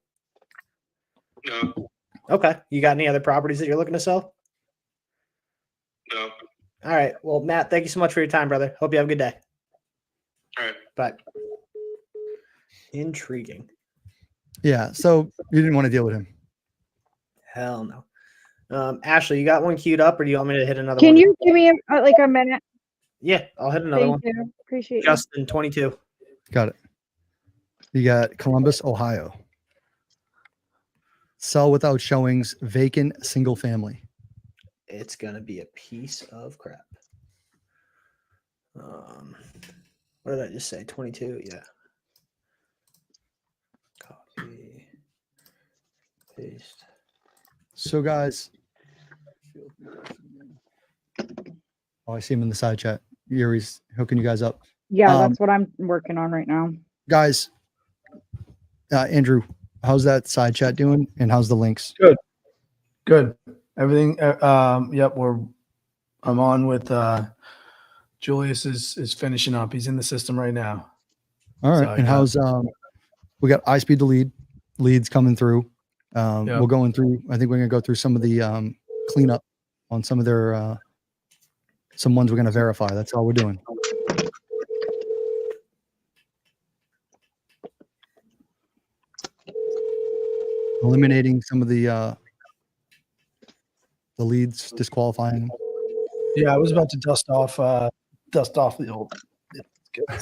No, Okay. You got any other properties that you're looking to sell? no. All right. Well, Matt, thank you so much for your time, brother. Hope you have a good day. All right. Bye. Intriguing. Yeah. So you didn't want to deal with him. Hell no. Ashley, you got one queued up, or do you want me to hit another one? Can you give me like a minute? Yeah, I'll hit another one. Thank you. Appreciate you. Justin, 22. Got it. You got Columbus, Ohio. Sell without showings, vacant, single family. It's gonna be a piece of crap. What did I just say? 22. Yeah. Copy. Paste. So guys, oh, I see him in the side chat. Yuri's hooking you guys up. Yeah, that's what I'm working on right now. Guys, Andrew, how's that side chat doing? And how's the links? Good. Everything. Yep. I'm on with Julius is finishing up. He's in the system right now. All right. So I And got- how's we got iSpeedToLead leads coming through. Yeah. We're going through, I think we're gonna go through some of the cleanup on some of their some ones we're gonna verify. That's all we're doing. Eliminating some of the leads, disqualifying them. Yeah, I was about to dust off the old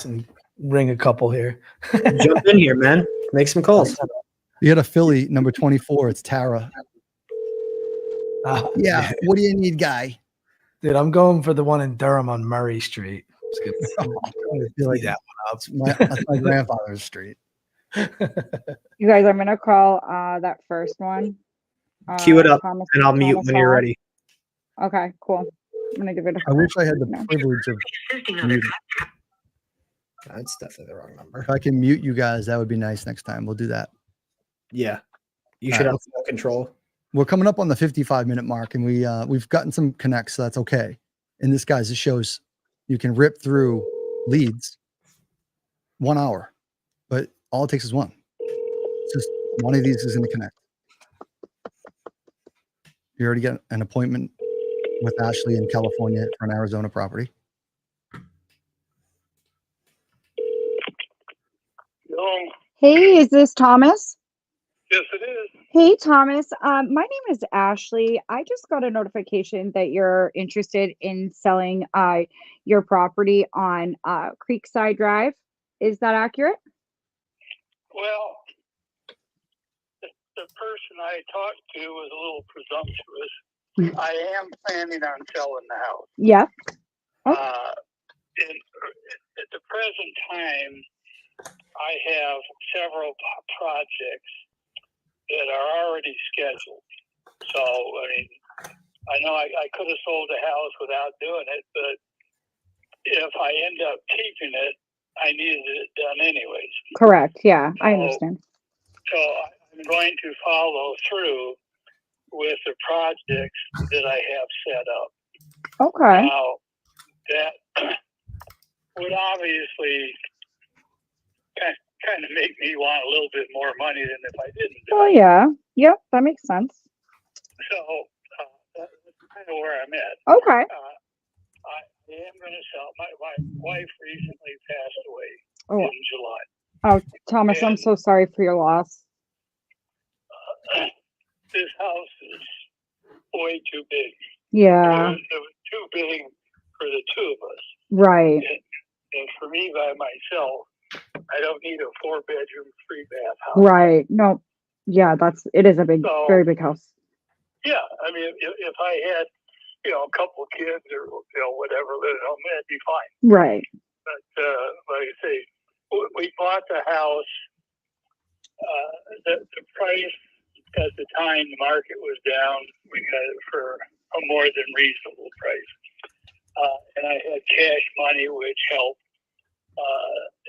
and ring a couple here. Jump in here, man. Make some calls. You got a Philly number 24. It's Tara. Yeah. What do you need, guy? Dude, I'm going for the one in Durham on Murray Street. Let's get Like that that's my grandfather's street. You guys, I'm gonna call that first one. Cue it up, Thomas, and I'll mute Thomas when you're Hall. ready. Okay, cool. I'm gonna give it a I wish I had the No. privilege of muting. That's definitely the wrong number. If I can mute you guys, that would be nice next time. We'll do that. Yeah, you All should right. have full control. We're coming up on the 55-minute mark, and we've gotten some connects, so that's okay. And this, guys, it shows you can rip through leads 1 hour, but all it takes is one. It's just one of these is going to connect. You already got an appointment with Ashley in California for an Arizona property. No, Hey, is this Thomas? yes, it is. Hey, Thomas. My name is Ashley. I just got a notification that you're interested in selling your property on Creekside Drive. Is that accurate? Well, the person I talked to was a little presumptuous. I am planning on selling the house. Yeah. Oh. At the present time, I have several projects that are already scheduled. So, I mean, I know I could have sold the house without doing it, but if I end up keeping it, I needed it done anyways. Correct. Yeah, I So- understand. So I'm going to follow through with the projects that I have set up. Okay. Now, that would obviously kind of make me want a little bit more money than if I didn't do Oh, it. yeah. Yep, that makes sense. So that's kind of where I'm at. Okay. I am going to sell. My wife recently passed away Oh, in July. oh, Thomas, I'm And- so sorry for your loss. This house is way too big. Yeah. It was too big for the two of us. Right. And for me by myself, I don't need a 4-bedroom, 3-bath house. Right. No. Yeah, it is a big, So- very big house. Yeah, I mean, if I had, a couple kids or whatever living home, that'd be fine. Right. But like I say, we bought the house. The price at the time the market was down. We got it for a more than reasonable price, and I had cash money, which helped.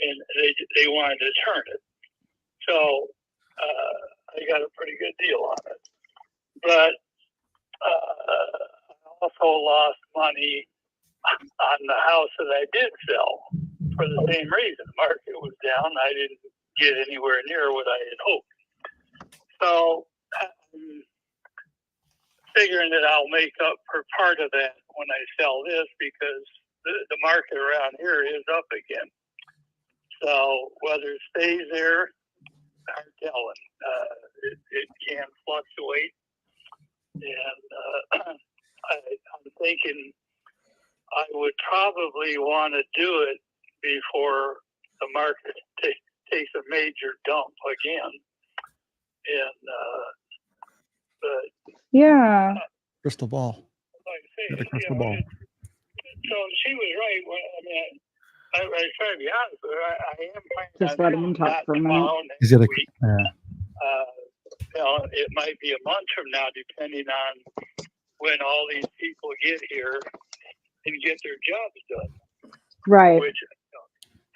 And they wanted to turn it, so I got a pretty good deal on it. But I also lost money on the house that I did sell for the same reason. The market was down. I didn't get anywhere near what I had hoped. So I'm figuring that I'll make up for part of that when I sell this, because the market around here is up again. So whether it stays there, hard telling. It can fluctuate. And I'm thinking I would probably want to do it before the market takes a major dump again. And but Yeah. Crystal ball. like I say, Got a crystal ball. so she was right. I try to be honest with her. I am planning Just on letting him talk not for a minute. tomorrow, He's next got a, week. It might be a month from now, depending on when all these people get here and get their jobs done. Right. Which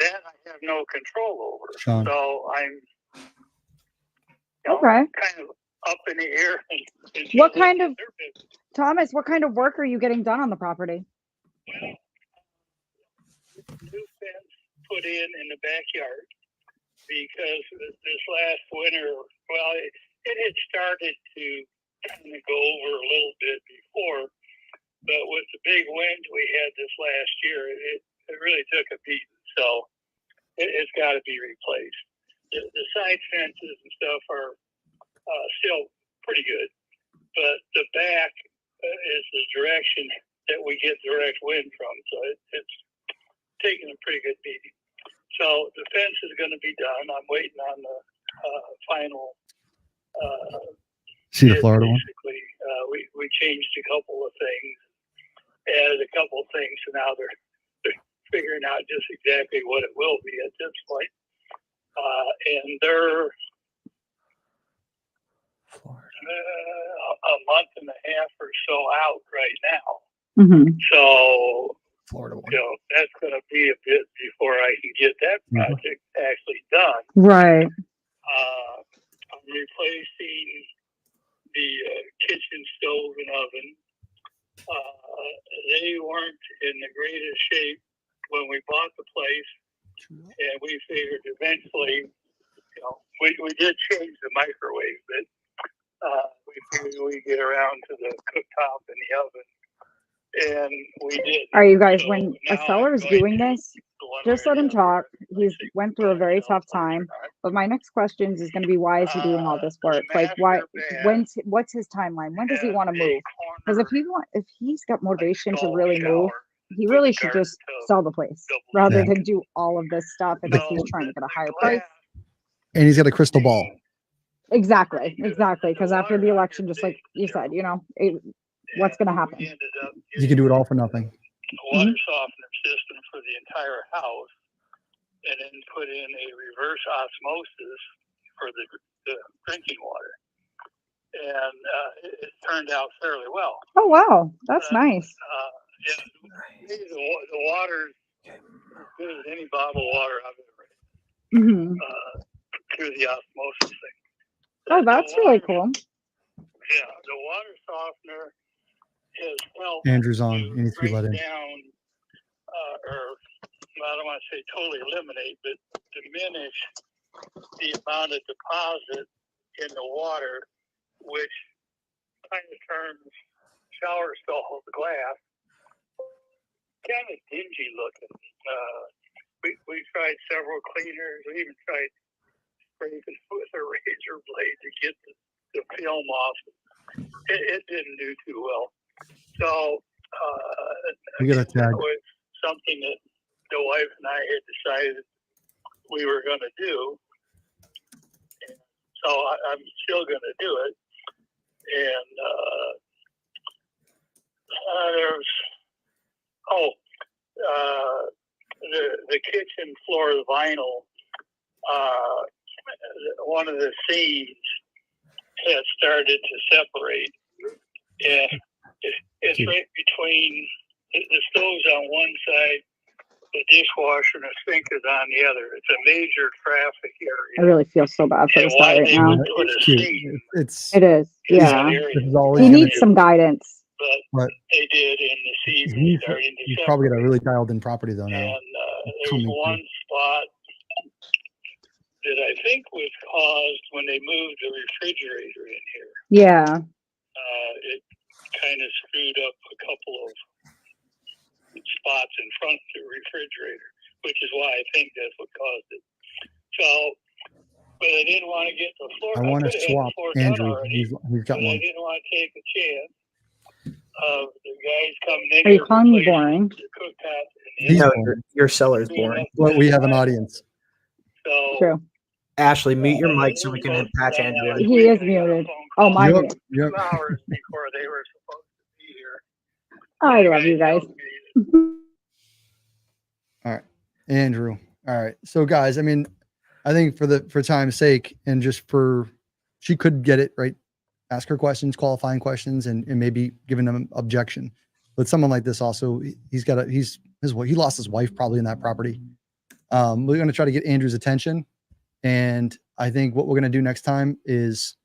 that I have no control over. Shaun. So I'm Okay. kind of up in the air. And What kind of- their business. Thomas, what kind of work are you getting done on the property? Well, new fence put in the backyard because this last winter, well, it had started to kind of go over a little bit before, but with the big winds we had this last year, it really took a beating. So it's got to be replaced. The side fences and stuff are still pretty good, but the back is the direction that we get direct wind from. So it's taking a pretty good beating. So the fence is going to be done. I'm waiting on the final See the did Florida one? basically. We changed a couple of things, added a couple of things, so now they're figuring out just exactly what it will be at this point. And they're a month and a half or so out right now. So, Florida one. that's going to be a bit before I can get that project actually done. Right. I'm replacing the kitchen stove and oven. They weren't in the greatest shape when we bought the place, and we figured eventually, we did change the microwave, but we figured we'd get around to the cooktop and the oven, and we did. Are you guys, So when a now seller I'm is going doing to this, the one just way let or him the other. talk. He's went through a very tough time. But my next question is going to be, why is he doing all this work? Like, why? What's his timeline? When does he want to move? Because if he's got motivation to really move, he really should just sell the place rather than do all of this stuff. And if he's trying to get a higher price. And he's got a crystal ball. Exactly. Because after the election, just like you said, what's going to happen? You can do it all for nothing. Water softener system for the entire house, and then put in a reverse osmosis for the drinking water, and it turned out fairly well. Oh wow, that's nice. The water is as good as any bottled water I've ever had through the osmosis thing. Oh, that's really cool. Yeah, the water softener has helped Andrew's on. He needs to be break let in. down, or I don't want to say totally eliminate, but diminish the amount of deposit in the water, which kind of turns shower stall glass kind of dingy looking. We tried several cleaners. We even tried scraping with a razor blade to get the film off. It didn't do too well. So We got a tag. that was something that the wife and I had decided we were going to do. And so I'm still going to do it. And the kitchen floor vinyl, one of the seams has started to separate. And it's right between the stove's on one side, the dishwasher and the sink is on the other. It's a major traffic I area. really feel so bad for And this guy why right they now. would put a Cute. seam It's It is. in that Yeah. area, this is always He gonna needs some guidance. but they did, and the seam is starting to he's separate. probably got a really dialed in property though now. And there's one spot that I think was caused when they moved the refrigerator in here. Yeah. It kind of screwed up a couple of spots in front of the refrigerator, which is why I think that's what caused it. So, but I didn't want to get the floor. I want to could have had the swap floor done Andrew. already, He's got but I one. didn't want to take a chance of the guys coming in. Are you here calling me replacing boring? the cooktop and the He's No, boring. your seller's boring. Well, we have an audience. So, True. Ashley, mute your mic so we can patch Andrew in. He is muted. Oh, my Yep, mute. yep. 2 hours before they were supposed to be here. I love you guys. All right, Andrew. All right. So guys, I mean, I think for time's sake and just she could get it right. Ask her questions, qualifying questions, and maybe giving them an objection. But someone like this also, he lost his wife probably in that property. We're going to try to get Andrew's attention. And I think what we're going to do next time is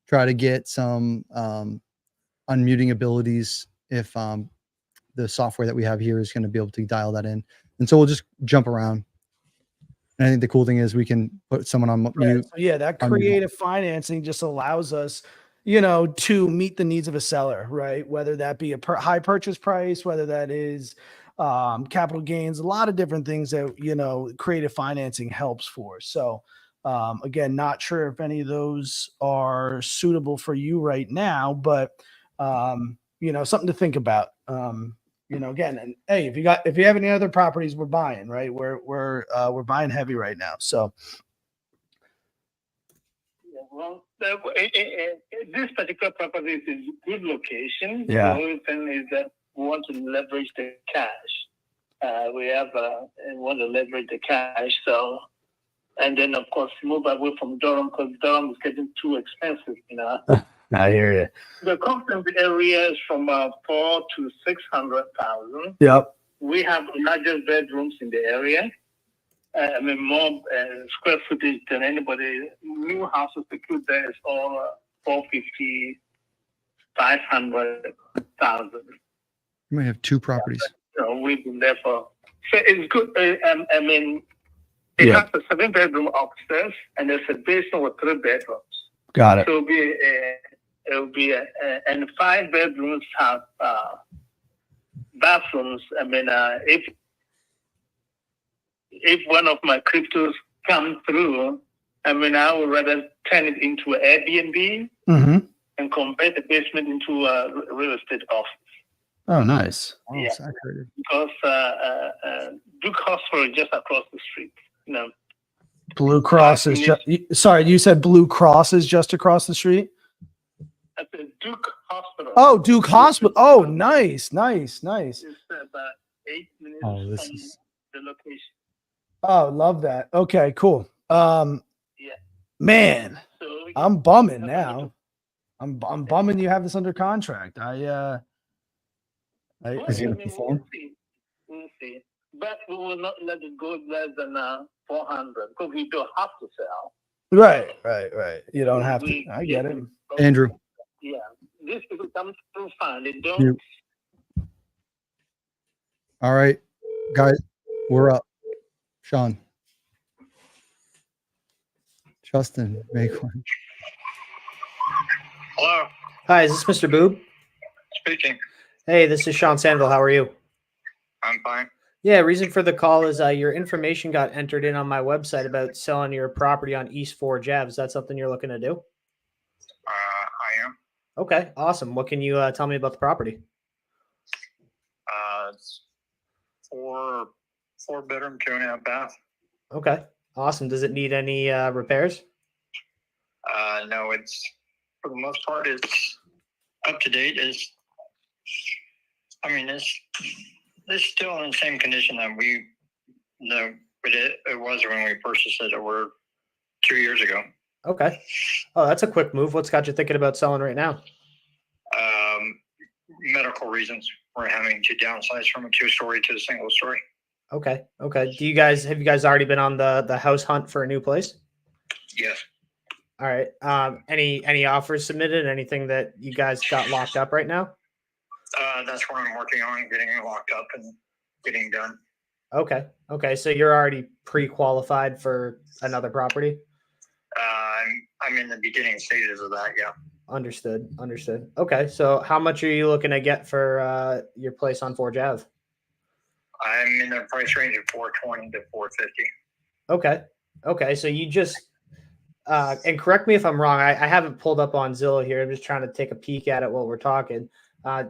try to get some unmuting abilities if the software that we have here is going to be able to dial that in. And so we'll just jump around. And I think the cool thing is we can put someone on mute. So yeah, that creative financing just allows us, to meet the needs of a seller, right? Whether that be a high purchase price, whether that is capital gains, a lot of different things that, creative financing helps for. So again, not sure if any of those are suitable for you right now, but something to think about. Again, and hey, if you have any other properties, we're buying, right? We're buying heavy right now. So Well, this particular property is in good location. Yeah. The only thing is that we want to leverage the cash. We want to leverage the cash. So, and then of course move away from Durham because Durham is getting too expensive. I hear you. The conference area is from 4 to 600,000. Yep. We have larger bedrooms in the area. More square footage than anybody. New houses secured there is all 450, 500,000. You might have two properties. We've been there for. So it's good. It Yeah. has a 7-bedroom upstairs, and there's a basement with 3 bedrooms. Got it. So and 5 bedrooms have bathrooms. If one of my cryptos come through, I would rather turn it into an Airbnb and convert the basement into a real estate office. Oh, nice. Oh, Yeah. saturated. Because Duke Hospital is just across the street. Blue Cross is just. Sorry, you said Blue Cross is just across the street. At the Duke Hospital. Oh, Duke Hospital. Oh, nice. It's about 8 minutes Oh, this from is- the location. Oh, love that. Okay, cool. Yeah. Man, So I'm bumming now. I'm bumming you have this under contract. Is he gonna perform? We'll see. But we will not let it go less than 400 because we don't have to sell. Right. You don't have to. We- I get it. Andrew. Yeah. These people come through fine. They don't. You- All right, guys, we're up. Shaun. Justin, make one. Hello. Hi, is this Mr. Boob? Speaking. Hey, this is Shaun Sanville. How are you? I'm fine. Yeah, reason for the call is your information got entered in on my website about selling your property on East Forge Ave. Is that something you're looking to do? I am. Okay, awesome. What can you tell me about the property? It's 4-bedroom, 2.5 bath. Okay, awesome. Does it need any repairs? No, it's for the most part it's up to date. It's still in the same condition that it was when we purchased it over 2 years ago. Okay. Oh, that's a quick move. What's got you thinking about selling right now? Medical reasons. We're having to downsize from a 2-story to a single story. Okay. Have you guys already been on the house hunt for a new place? Yes. All right. Any offers submitted? Anything that you guys got locked up right now? That's what I'm working on, getting it locked up and getting done. Okay. So you're already pre-qualified for another property? I'm in the beginning stages of that. Yeah. Understood. Okay. So how much are you looking to get for your place on Forge Ave? I'm in the price range of 420 to 450. Okay. So you just, and correct me if I'm wrong. I haven't pulled up on Zillow here. I'm just trying to take a peek at it while we're talking.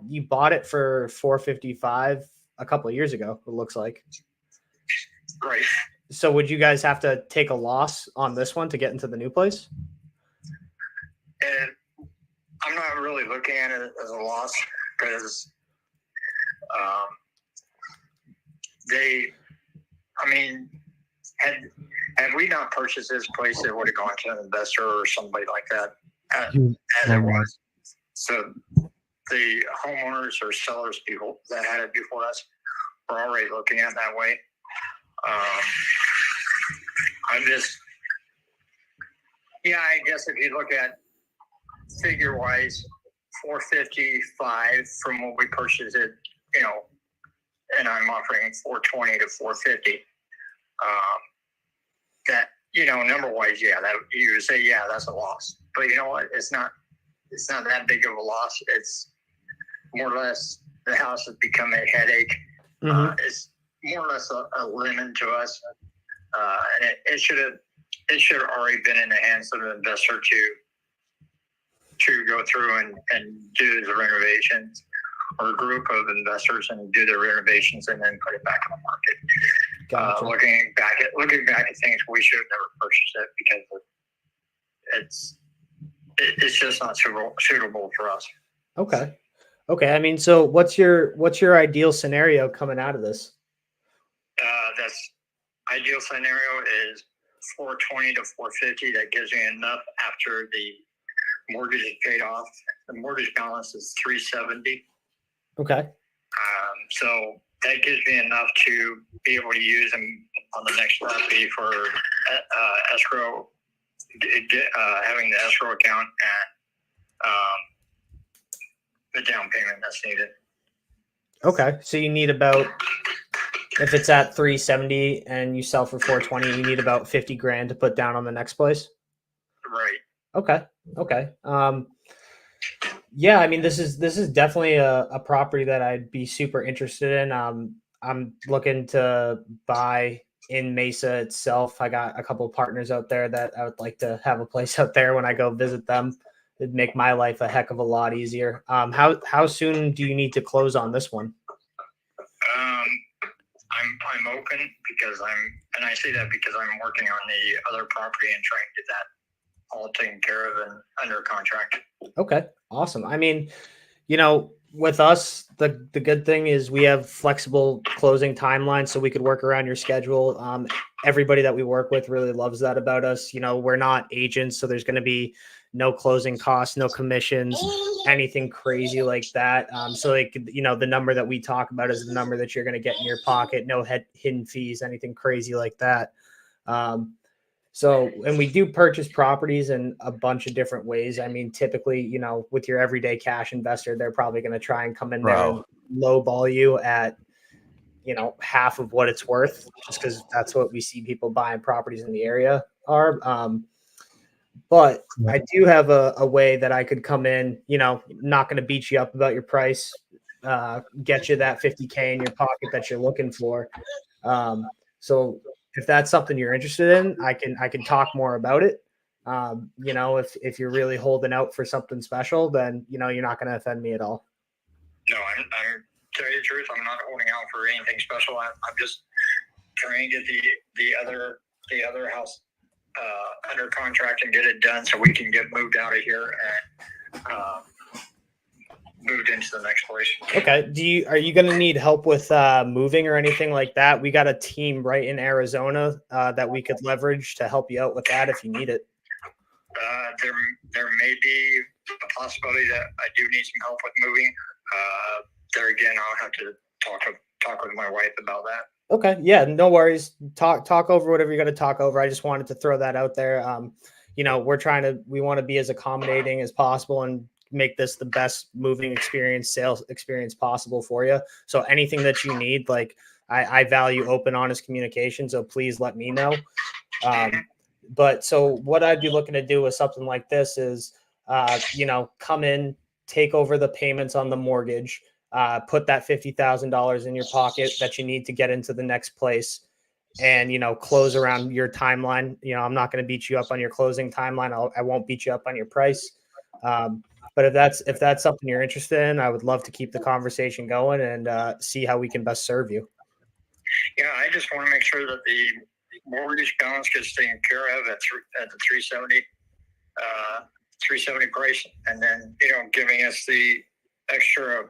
You bought it for 455 a couple of years ago, it looks like. Right. So would you guys have to take a loss on this one to get into the new place? And I'm not really looking at it as a loss because had we not purchased this place, it would have gone to an investor or somebody like that as it was. So the homeowners or sellers people that had it before us were already looking at it that way. I guess if you look at figure wise, 455 from what we purchased it, and I'm offering 420 to 450. That, number wise, that you would say, that's a loss. But you know what? It's not that big of a loss. It's more or less the house has become a headache. It's more or less a lemon to us. And it should have already been in the hands of the investor to go through and do the renovations, or a group of investors and do the renovations and then put it back on the market. Gotcha. Looking back at things, we should have never purchased it because it's just not suitable for us. Okay. Okay. I mean, so what's your ideal scenario coming out of this? That's ideal scenario is 420 to 450. That gives me enough after the mortgage is paid off. The mortgage balance is 370. Okay. So that gives me enough to be able to use them on the next property for escrow, having the escrow account and the down payment that's needed. Okay. So you need about, if it's at 370 and you sell for 420, you need about 50 grand to put down on the next place. Right. Okay. Okay. Yeah, I mean, this is definitely a property that I'd be super interested in. I'm looking to buy in Mesa itself. I got a couple of partners out there that I would like to have a place out there when I go visit them. It'd make my life a heck of a lot easier. How soon do you need to close on this one? I'm open because and I say that because I'm working on the other property and trying to get that all taken care of and under contract. Okay, awesome. I mean, with us, the good thing is we have flexible closing timelines, so we could work around your schedule. Everybody that we work with really loves that about us. We're not agents, so there's going to be no closing costs, no commissions, anything crazy like that. So the number that we talk about is the number that you're going to get in your pocket, no hidden fees, anything crazy like that. And we do purchase properties in a bunch of different ways. I mean, typically, with your everyday cash investor, they're probably going to try and come in there and lowball you at, half of what it's worth, just because that's what we see people buying properties in the area are. But I do have a way that I could come in, not going to beat you up about your price, get you that 50K in your pocket that you're looking for. So if that's something you're interested in, I can talk more about it. If you're really holding out for something special, then, you're not going to offend me at all. No, I'm tell you the truth, I'm not holding out for anything special. I'm just trying to get the other house under contract and get it done so we can get moved out of here and moved into the next place. Okay. Are you going to need help with moving or anything like that? We got a team right in Arizona that we could leverage to help you out with that if you need it. There may be a possibility that I do need some help with moving. There again, I'll have to talk with my wife about that. Okay. Yeah, no worries. Talk over whatever you're going to talk over. I just wanted to throw that out there. We want to be as accommodating as possible and make this the best moving sales experience possible for you. So anything that you need, I value open, honest communication. So please let me know. But so what I'd be looking to do with something like this is, come in, take over the payments on the mortgage, put that $50,000 in your pocket that you need to get into the next place, and, close around your timeline. I'm not going to beat you up on your closing timeline. I won't beat you up on your price. But if that's something you're interested in, I would love to keep the conversation going and see how we can best serve you. Yeah, I just want to make sure that the mortgage balance gets taken care of at the 370 price, and then giving us the extra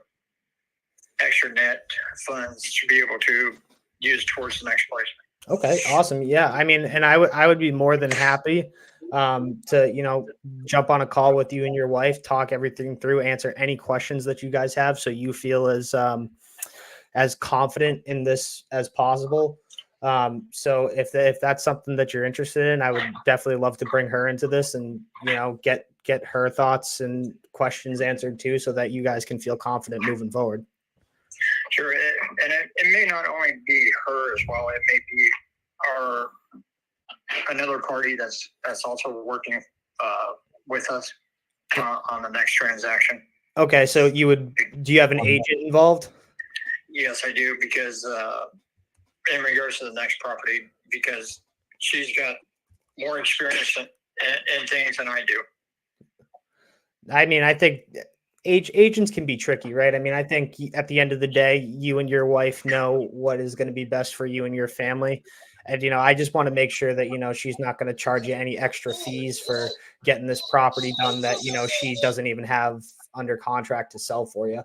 net funds to be able to use towards the next place. Okay, awesome. Yeah, I mean, and I would be more than happy to jump on a call with you and your wife, talk everything through, answer any questions that you guys have, so you feel as confident in this as possible. So if that's something that you're interested in, I would definitely love to bring her into this and get her thoughts and questions answered too, so that you guys can feel confident moving forward. Sure, and it may not only be her as well. It may be another party that's also working with us on the next transaction. Okay, so do you have an agent involved? Yes, I do, because in regards to the next property, because she's got more experience in things than I do. I mean, I think agents can be tricky, right? I mean, I think at the end of the day, you and your wife know what is going to be best for you and your family. And, I just want to make sure that, she's not going to charge you any extra fees for getting this property done that, she doesn't even have under contract to sell for you.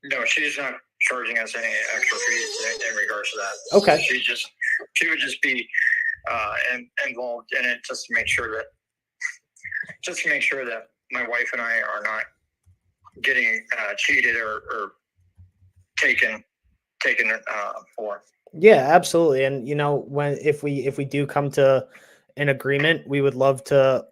No, she's not charging us any extra fees in regards to that. Okay. She would just be involved in it just to make sure that my wife and I are not getting cheated or taken for. Yeah, absolutely. And if we do come to an agreement, we would love to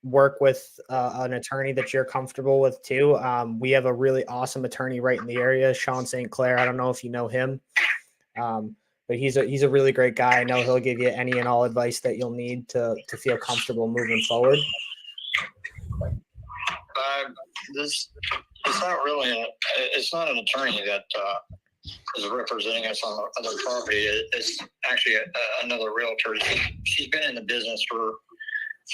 work with an attorney that you're comfortable with too. We have a really awesome attorney right in the area, Shaun St. Clair. I don't know if you know him, but he's a really great guy. I know he'll give you any and all advice that you'll need to feel comfortable moving forward. It's not an attorney that is representing us on the other property. It's actually another realtor. She's been in the business for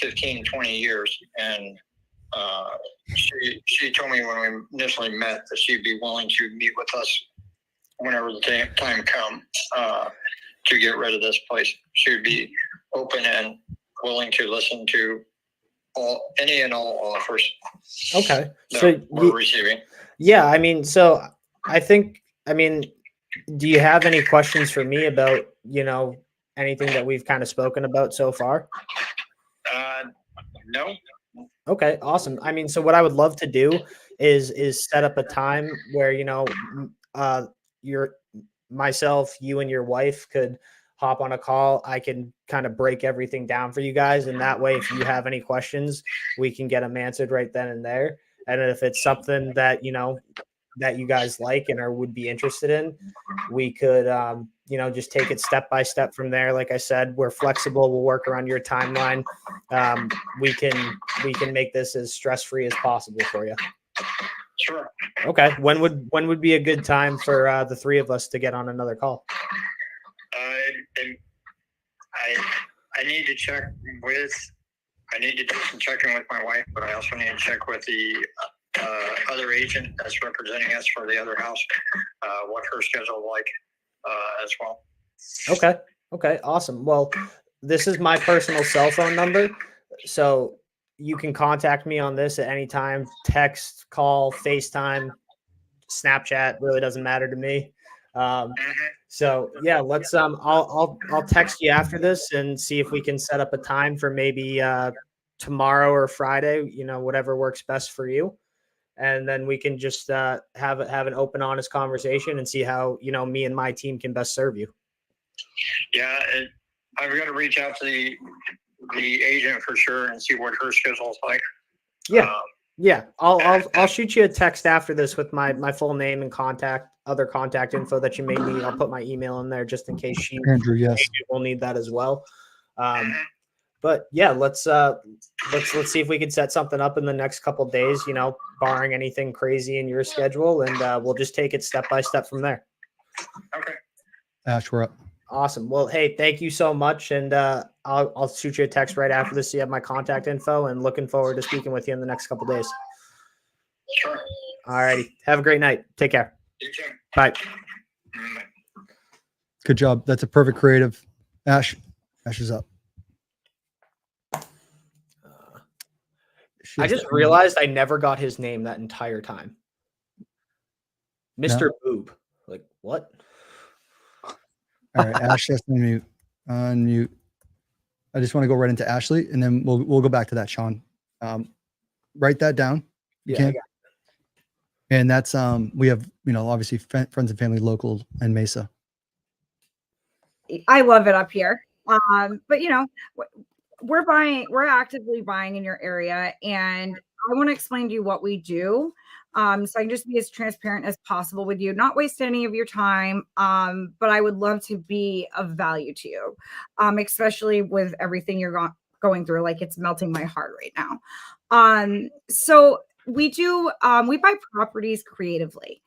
15, 20 years. And she told me when we initially met that she'd be willing to meet with us whenever the time comes to get rid of this place. She would be open and willing to listen to any and all offers. Okay. So we're receiving. Yeah. Do you have any questions for me about, anything that we've kind of spoken about so far? No. Okay, awesome. So what I would love to do is set up a time where, myself, you and your wife could hop on a call. I can kind of break everything down for you guys. And that way, if you have any questions, we can get them answered right then and there. And if it's something that, that you guys like and would be interested in, we could, just take it step by step from there. Like I said, we're flexible. We'll work around your timeline. We can make this as stress-free as possible for you. Sure. Okay. When would be a good time for the three of us to get on another call? I need to check I need to do some checking with my wife, but I also need to check with the other agent that's representing us for the other house, what her schedule is like as well. Okay. Awesome. Well, this is my personal cell phone number. So you can contact me on this at any time, text, call, FaceTime, Snapchat, really doesn't matter to me. So yeah, let's, I'll text you after this and see if we can set up a time for maybe, tomorrow or Friday, whatever works best for you. And then we can just, have an open, honest conversation and see how, me and my team can best serve you. Yeah. I've got to reach out to the agent for sure and see what her schedule is like. Yeah. I'll shoot you a text after this with my full name and other contact info that you may need. I'll put my email in there just in case Andrew, yes, will need that as well. But yeah, let's see if we can set something up in the next couple of days, barring anything crazy in your schedule, and we'll just take it step by step from there. Okay. Ash, we're up. Awesome. Well, hey, thank you so much. And I'll shoot you a text right after this so you have my contact info, and looking forward to speaking with you in the next couple of days. Sure. All righty. Have a great night. Take care. You too. Bye. Good job. That's a perfect creative. Ash is up. I just realized I never got his name that entire time. Mr. Boob. Like, what? All right, Ash, that's unmute. I just want to go right into Ashley, and then we'll go back to that, Shaun. Write that down. Yeah. And that's we have obviously friends and family local and Mesa. I love it up here. But we're actively buying in your area, and I want to explain to you what we do. So I can just be as transparent as possible with you, not waste any of your time. But I would love to be of value to you, especially with everything you're going through. Like, it's melting my heart right now. So we do, we buy properties creatively.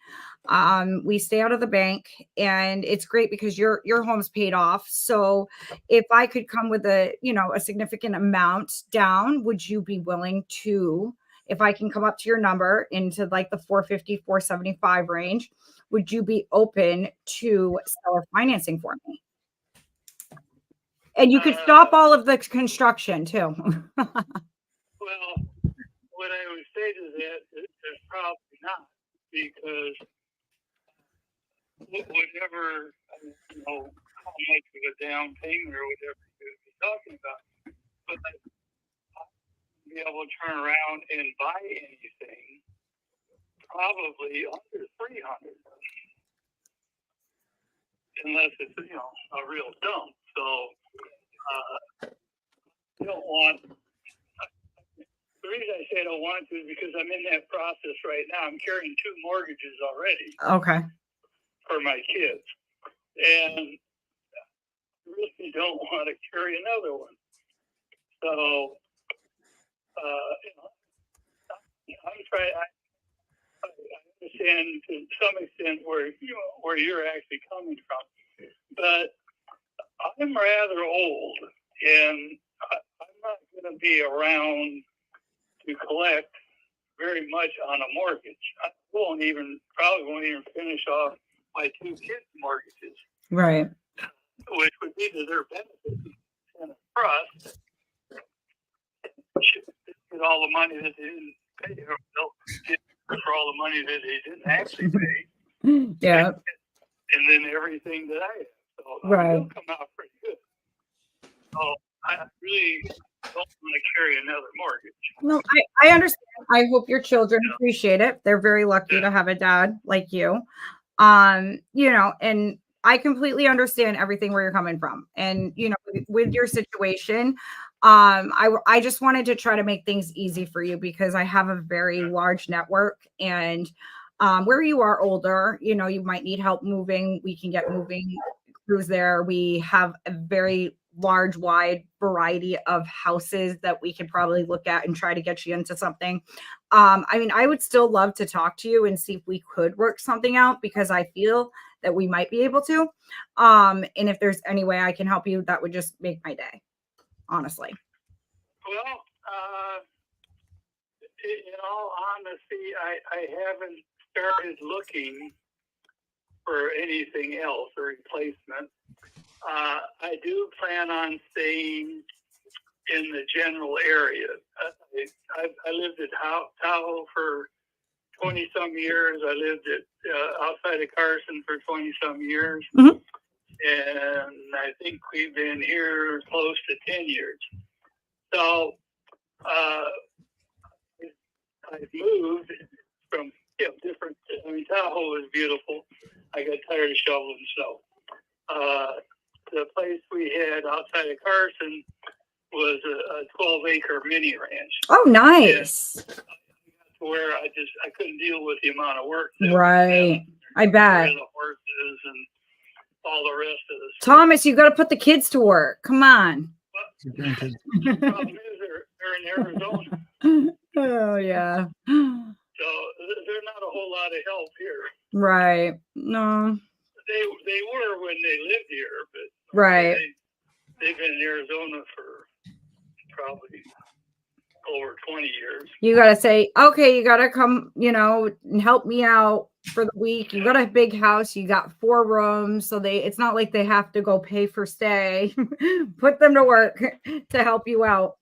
We stay out of the bank, and it's great because your home's paid off. So if I could come with a significant amount down, would you be willing to, if I can come up to your number into like the 450, 475 range, would you be open to seller financing for me? And you could stop all of the construction too. Well, what I would say to that is probably not, because whatever, how much of a down payment or whatever you'd be talking about, but be able to turn around and buy anything probably under 300, unless it's a real dump. So you don't want. The reason I say I don't want to is because I'm in that process right now. I'm carrying 2 mortgages already. Okay. For my kids, and really don't want to carry another one. So, I'm trying. I understand to some extent where you're actually coming from, but I'm rather old, and I'm not going to be around to collect very much on a mortgage. I probably won't even finish off my 2 kids' mortgages, Right. which would be to their benefit and a trust. Should get all the money that they didn't pay, or they'll get for all the money that they didn't actually pay. Yeah. And then everything that I have. So Right. it'll come out pretty good. So I really don't want to carry another mortgage. No, I understand. I hope your children appreciate it. They're very lucky to have a dad like you. And I completely understand everything where you're coming from. And, with your situation, I just wanted to try to make things easy for you because I have a very large network, and where you are older, you might need help moving. We can get moving crews there. We have a very large, wide variety of houses that we could probably look at and try to get you into something. I would still love to talk to you and see if we could work something out, because I feel that we might be able to. And if there's any way I can help you, that would just make my day, honestly. Well, in all honesty, I haven't started looking for anything else, a replacement. I do plan on staying in the general area. I lived at Tahoe for 20 some years. I lived at outside of Carson for 20 some years. Mm-hmm. And I think we've been here close to 10 years. So I've moved from different. Tahoe is beautiful. I got tired of shoveling snow. The place we had outside of Carson was a 12-acre mini ranch. Oh, nice. And where I couldn't deal with the amount of work. Right. I bet. The horses and all the rest of the stuff. Thomas, you got to put the kids to work. Come on. The problem is they're in Arizona. Oh, yeah. So there's not a whole lot of help here. Right. No. They were when they lived here, but right. They've been in Arizona for probably over 20 years. You got to say, okay, you got to come, and help me out for the week. You got a big house. You got 4 rooms. So it's not like they have to go pay for stay. Put them to work to help you out.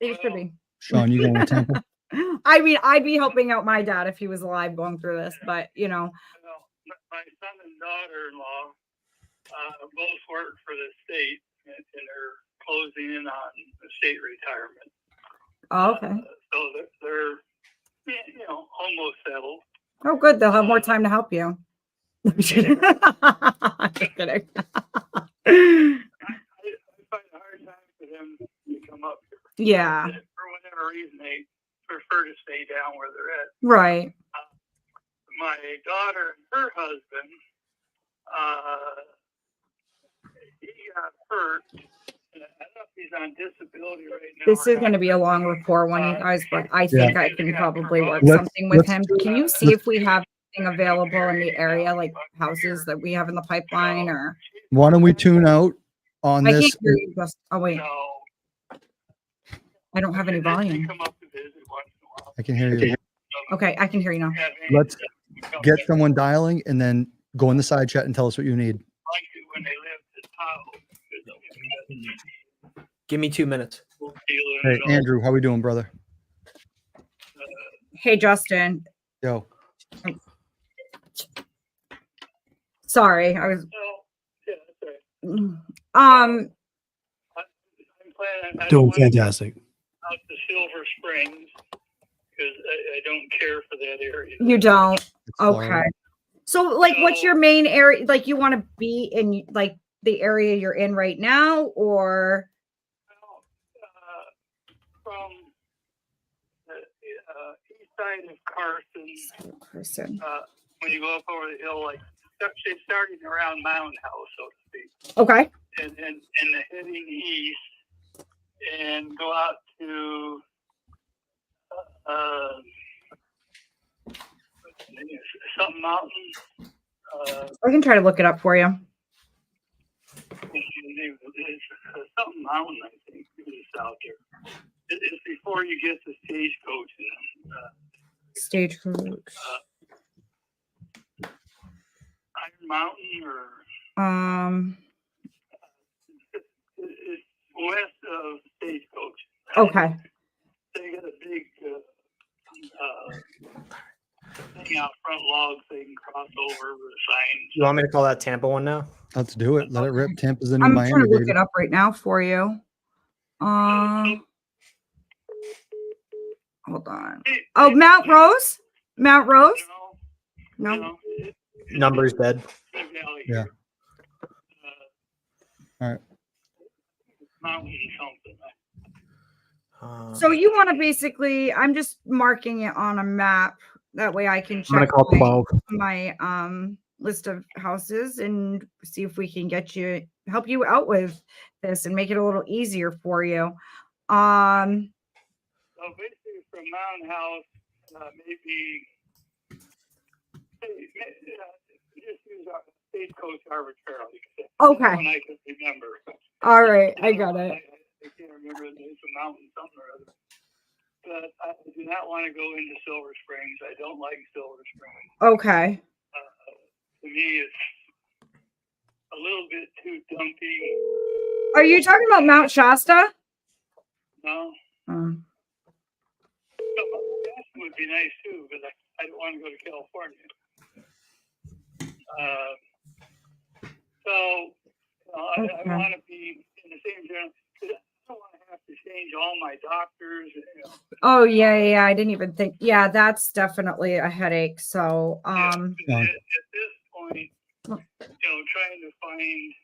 They should be. Sean, you going to Tampa? I'd be helping out my dad if he was alive going through this, but my son and daughter-in-law both work for the state, and they're closing in on the state retirement. Oh, okay. So they're almost settled. Oh, good. They'll have more time to help you. I'm just kidding. I find it a hard time for them to come up here. Yeah. For whatever reason, they prefer to stay down where they're at. Right. My daughter and her husband, he got hurt. I don't know if he's on disability right now. This is going to be a long report one, you guys, but I think I can probably work something with him. Can you see if we have anything available in the area, like houses that we have in the pipeline, or? Why don't we tune out on I this? can't hear you. Oh, wait. No. I don't have any volume. Come up to visit once in a while. I can hear you. Okay, I can hear you now. Let's get someone dialing and then go in the side chat and tell us what you need. Like it when they lived in Tahoe. Give me 2 minutes. Hey, Andrew, how we doing, brother? Hey, Justin. Yo. Sorry, I was. Yeah, that's right. Um, I'm planning. I Doing don't wanna go fantastic. out to Silver Springs because I don't care for that area. you don't. It's Okay. Florida. So, like, what's your main area? Like, you want to be in like the area you're in right now, or? Well, from the east side of Carson, Person. when you go up over the hill, like starting around Mountain House, so to speak, Okay. and heading east, and go out to something mountain. I can try to look it up for you. It's something mountain, I think, is out there. It's before you get to Stagecoach. Stagecoach. Iron Mountain, or it's west of Stagecoach. Okay. They got a big thing out front, logs they can cross over with signs. You want me to call that Tampa one now? Let's do it. Let it rip. Tampa's the new I'm Miami, trying to look baby. it up right now for you. Hold on. Oh, Mount Rose? Mount Rose? No. Numbers dead. Yeah. All right. Mountain something. So you want to basically, I'm just marking it on a map. That way I can I'm gonna check call 12. my list of houses and see if we can help you out with this and make it a little easier for you. So basically, from Mountain House, maybe just use our Stagecoach arbitrarily. Okay. When I can remember. All right, I got it. I can't remember. It's a mountain something or other. But I do not want to go into Silver Springs. I don't like Silver Springs. Okay. To me, it's a little bit too dumpy. Are you talking about Mount Shasta? No. Um, That would be nice too, but I don't want to go to California. I want to be in the same general. I don't want to have to change all my doctors. Oh yeah. I didn't even think. Yeah, that's definitely a headache. So, At this point, trying to find.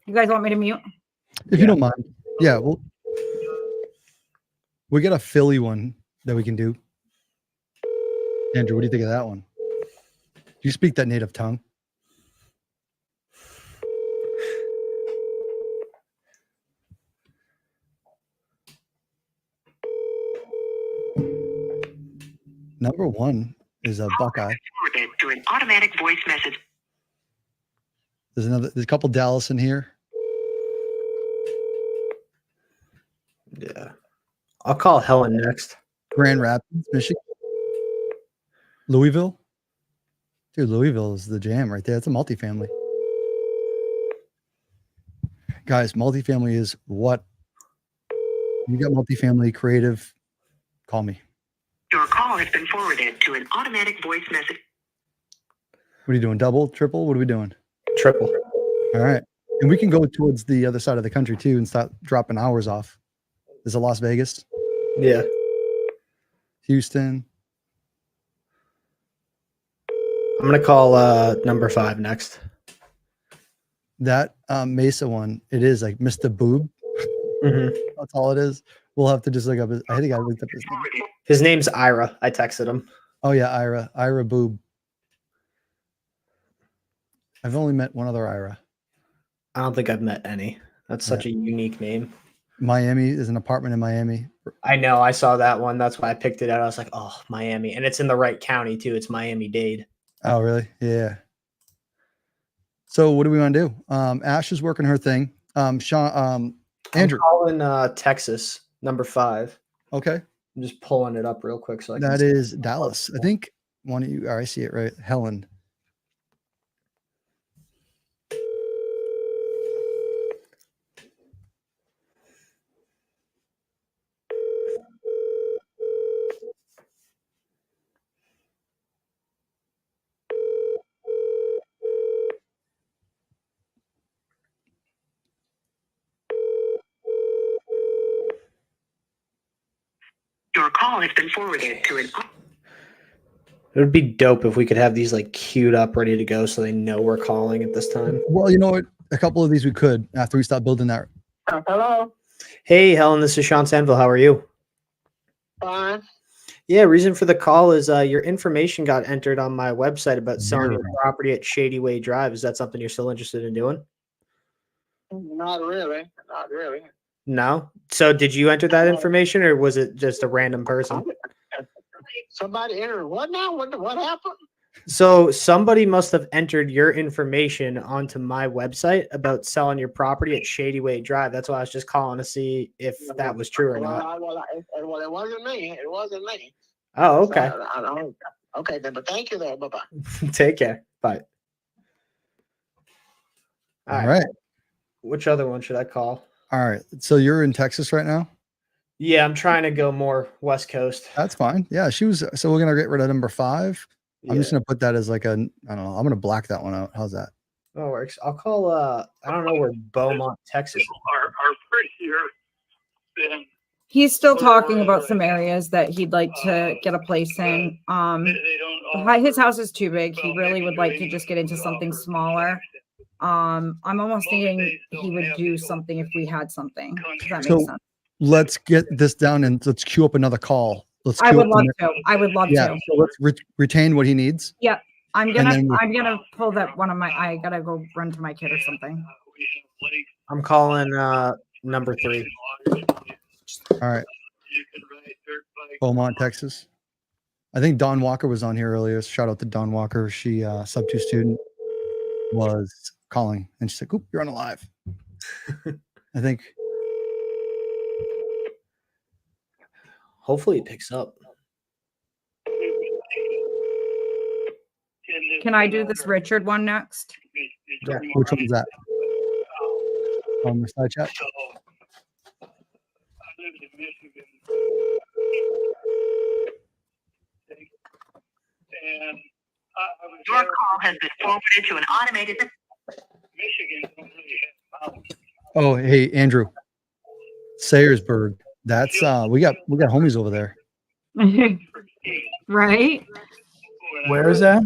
you guys want me to mute? If you don't mind. Yeah. Well, we got a Philly one that we can do. Andrew, what do you think of that one? Do you speak that native tongue? Number one is a Buckeye. To an automatic voice message. There's a couple Dallas in here. Yeah. I'll call Helen next. Grand Rapids, Michigan. Louisville. Dude, Louisville is the jam right there. It's a multifamily. Guys, multifamily is what? You got multifamily creative, call me. Your call has been forwarded to an automatic voice message. What are you doing? Double, triple? What are we doing? Triple. All right. And we can go towards the other side of the country too and start dropping hours off. Is it Las Vegas? Yeah. Houston. I'm going to call number 5 next. That Mesa one, it is like Mr. Boob. Mm-hmm. That's all it is. We'll have to just look up I think I looked up his name. His name's Ira. I texted him. Oh yeah, Ira Boob. I've only met one other Ira. I don't think I've met any. That's such a unique name. Miami is an apartment in Miami. I know. I saw that one. That's why I picked it out. I was like, oh, Miami. And it's in the right county too. It's Miami-Dade. Oh, really? Yeah. So what do we want to do? Ash is working her thing. Sean, Andrew. I'm calling Texas, number 5. Okay. I'm just pulling it up real quick. So That is Dallas. I think one of you, I see it right. Helen. Your call has been forwarded to an. It would be dope if we could have these like queued up, ready to go, so they know we're calling at this time. Well, you know what? A couple of these we could after we stop building that. Hello. Hey, Helen, this is Shaun Sanville. How are you? Fine. Yeah, reason for the call is your information got entered on my website about selling your property at Shady Way Drive. Is that something you're still interested in doing? Not really. Not really. No. So did you enter that information, or was it just a random person? Somebody entered what now? What happened? So somebody must have entered your information onto my website about selling your property at Shady Way Drive. That's why I was just calling to see if that was true or not. Well, it wasn't me. It wasn't me. Oh, okay. So, I don't. Okay, then. But thank you, though. Bye bye. Take care. Bye. All right. Which other one should I call? All right. So you're in Texas right now? Yeah, I'm trying to go more West Coast. That's fine. Yeah, she was. So we're gonna get rid of number 5. I'm just gonna put that as like a. I don't know. I'm gonna black that one out. How's that? Oh, works. I'll call. I don't know where Beaumont, Texas. Are prettier than He's still talking about some areas that he'd like to get a place in. His house is too big. He really would like to just get into something smaller. I'm almost thinking he would do something if we had something. Does that make sense? Let's get this down and let's queue up another call. I would love to. I would love to. So let's retain what he needs. Yep. I'm gonna pull that one of my. I gotta go run to my kid or something. I'm calling number 3. All right. Beaumont, Texas. I think Dawn Walker was on here earlier. Shout out to Dawn Walker. She SubTo student was calling and she said, "Oop, you're on a live." I think. Hopefully it picks up. Can I do this Richard one next? Yeah. Which one is that? On the side chat. Your call has been forwarded to an automated. Oh, hey, Andrew. Sayersburg. That's we got homies over there. Right? Where is that?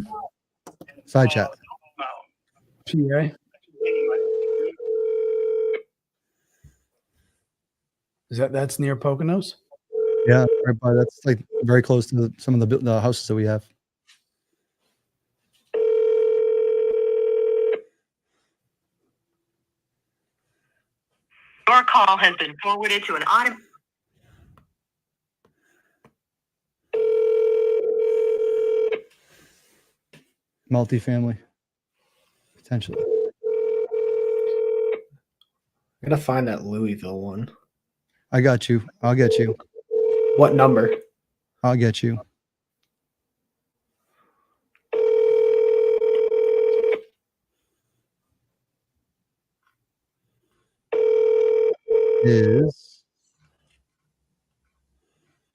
Side chat. PA. That's near Poconos? Yeah, right by. That's like very close to some of the houses that we have. Your call has been forwarded to an automated. Multifamily. Potentially. I gotta find that Louisville one. I got you. I'll get you. What number? I'll get you. Is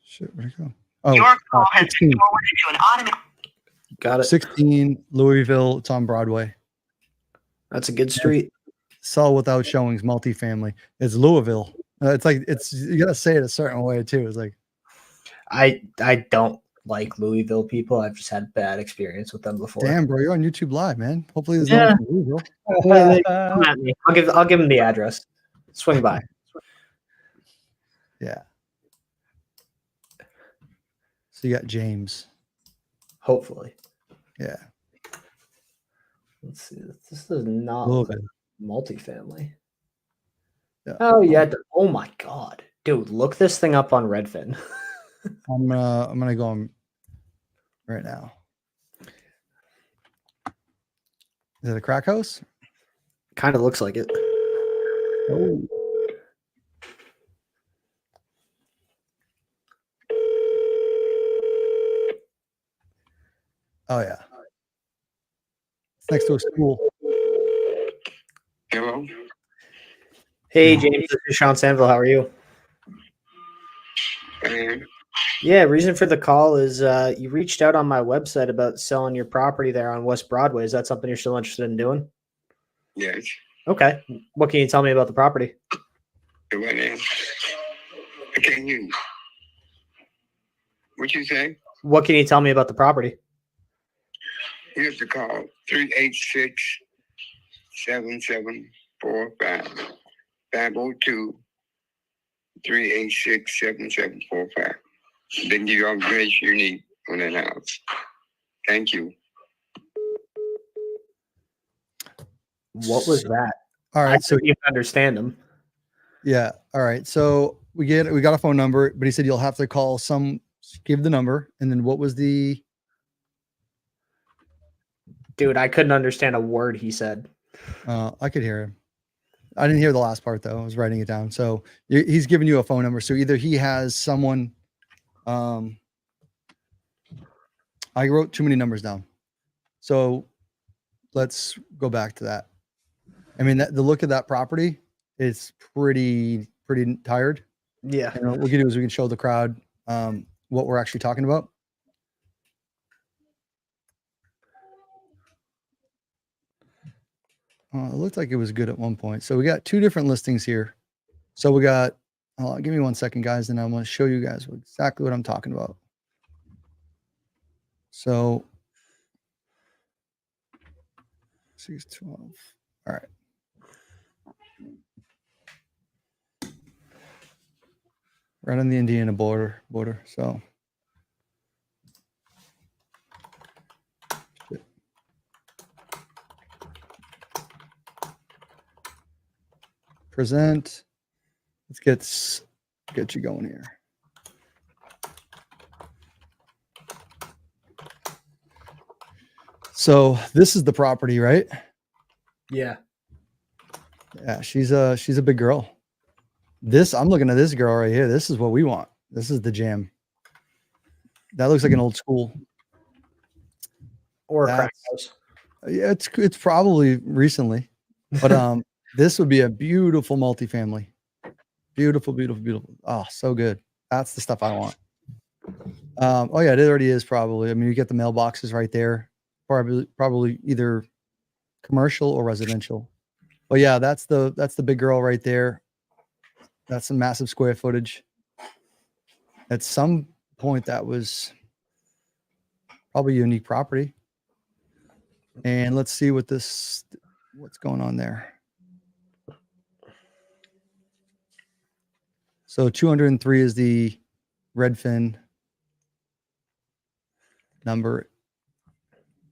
shit, where'd it go? Oh, Your call has 16. been forwarded to an automated. Got it. 16 Louisville. It's on Broadway. That's a good street. Sell without showings, multifamily. It's Louisville. It's like you gotta say it a certain way too. It's like I don't like Louisville people. I've just had bad experience with them before. damn, bro, you're on YouTube Live, man. Hopefully there's Yeah. no one from Louisville. Come at me. I'll give them the address. Swing by. Yeah. So you got James. Hopefully. Yeah. Let's see. This is not A little like bit. multifamily. Yeah. Oh yeah. Oh my god, dude, look this thing up on Redfin. I'm gonna go on right now. Is it a crack house? Kind of looks like it. Oh. Oh yeah. It's next to a school. Hello. Hey James, this is Shaun Sanville. How are you? Yeah, reason for the call is you reached out on my website about selling your property there on West Broadway. Is that something you're still interested in doing? Yes. Okay. What can you tell me about the property? Right now, I can't hear you. What you say? What can you tell me about the property? You have to call 386-7745. 502-386-7745. Then give you all the information you need on that house. Thank you. What was that? All I right. So couldn't even understand him. yeah. All right. So we got a phone number, but he said you'll have to call give the number. And then what was the, Dude, I couldn't understand a word he said. I could hear him. I didn't hear the last part though. I was writing it down. So he's giving you a phone number. So either he has someone, I wrote too many numbers down. So let's go back to that. I mean, the look of that property is pretty tired. Yeah. And what we can do is we can show the crowd what we're actually talking about. It looked like it was good at one point. So we got two different listings here. So we got, give me 1 second, guys, and I'm going to show you guys exactly what I'm talking about. So 612. All right. Right on the Indiana border. So present. Let's get you going here. So this is the property, right? Yeah. Yeah, she's a big girl. I'm looking at this girl right here. This is what we want. This is the jam. That looks like an old school. Or a crack house. Yeah, it's probably recently, but this would be a beautiful multifamily. Beautiful, beautiful, beautiful. Oh, so good. That's the stuff I want. Oh yeah, it already is probably. I mean, you get the mailboxes right there. Probably either commercial or residential. But yeah, that's the big girl right there. That's some massive square footage. At some point, that was probably a unique property. And let's see what's going on there. So 203 is the Redfin number.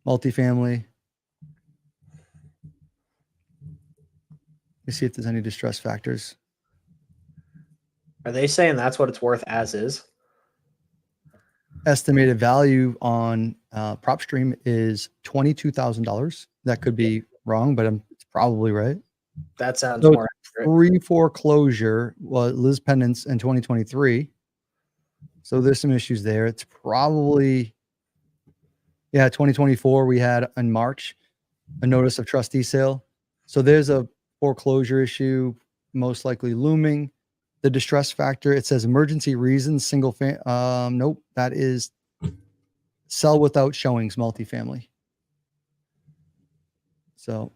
Multifamily. Let me see if there's any distress factors. Are they saying that's what it's worth as is? Estimated value on PropStream is $22,000. That could be wrong, but it's probably right. That sounds So more accurate. Pre-foreclosure was Liz Pendants in 2023. So there's some issues there. It's probably, 2024 we had in March a notice of trustee sale. So there's a foreclosure issue most likely looming. The distress factor, it says emergency reasons, nope, that is sell without showings, multifamily. So,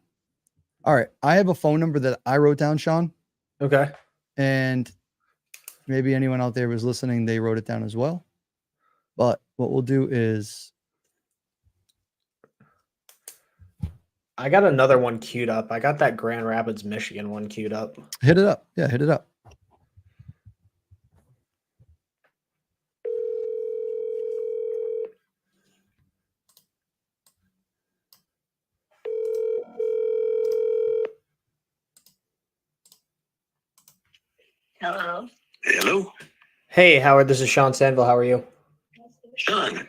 all right, I have a phone number that I wrote down, Shaun. Okay. And maybe anyone out there was listening, they wrote it down as well. But what we'll do is, I got another one queued up. I got that Grand Rapids, Michigan one queued up. hit it up. Yeah, hit it up. Hello. Hello, Hey, Howard, this is Shaun Sanville. How are you? Sean.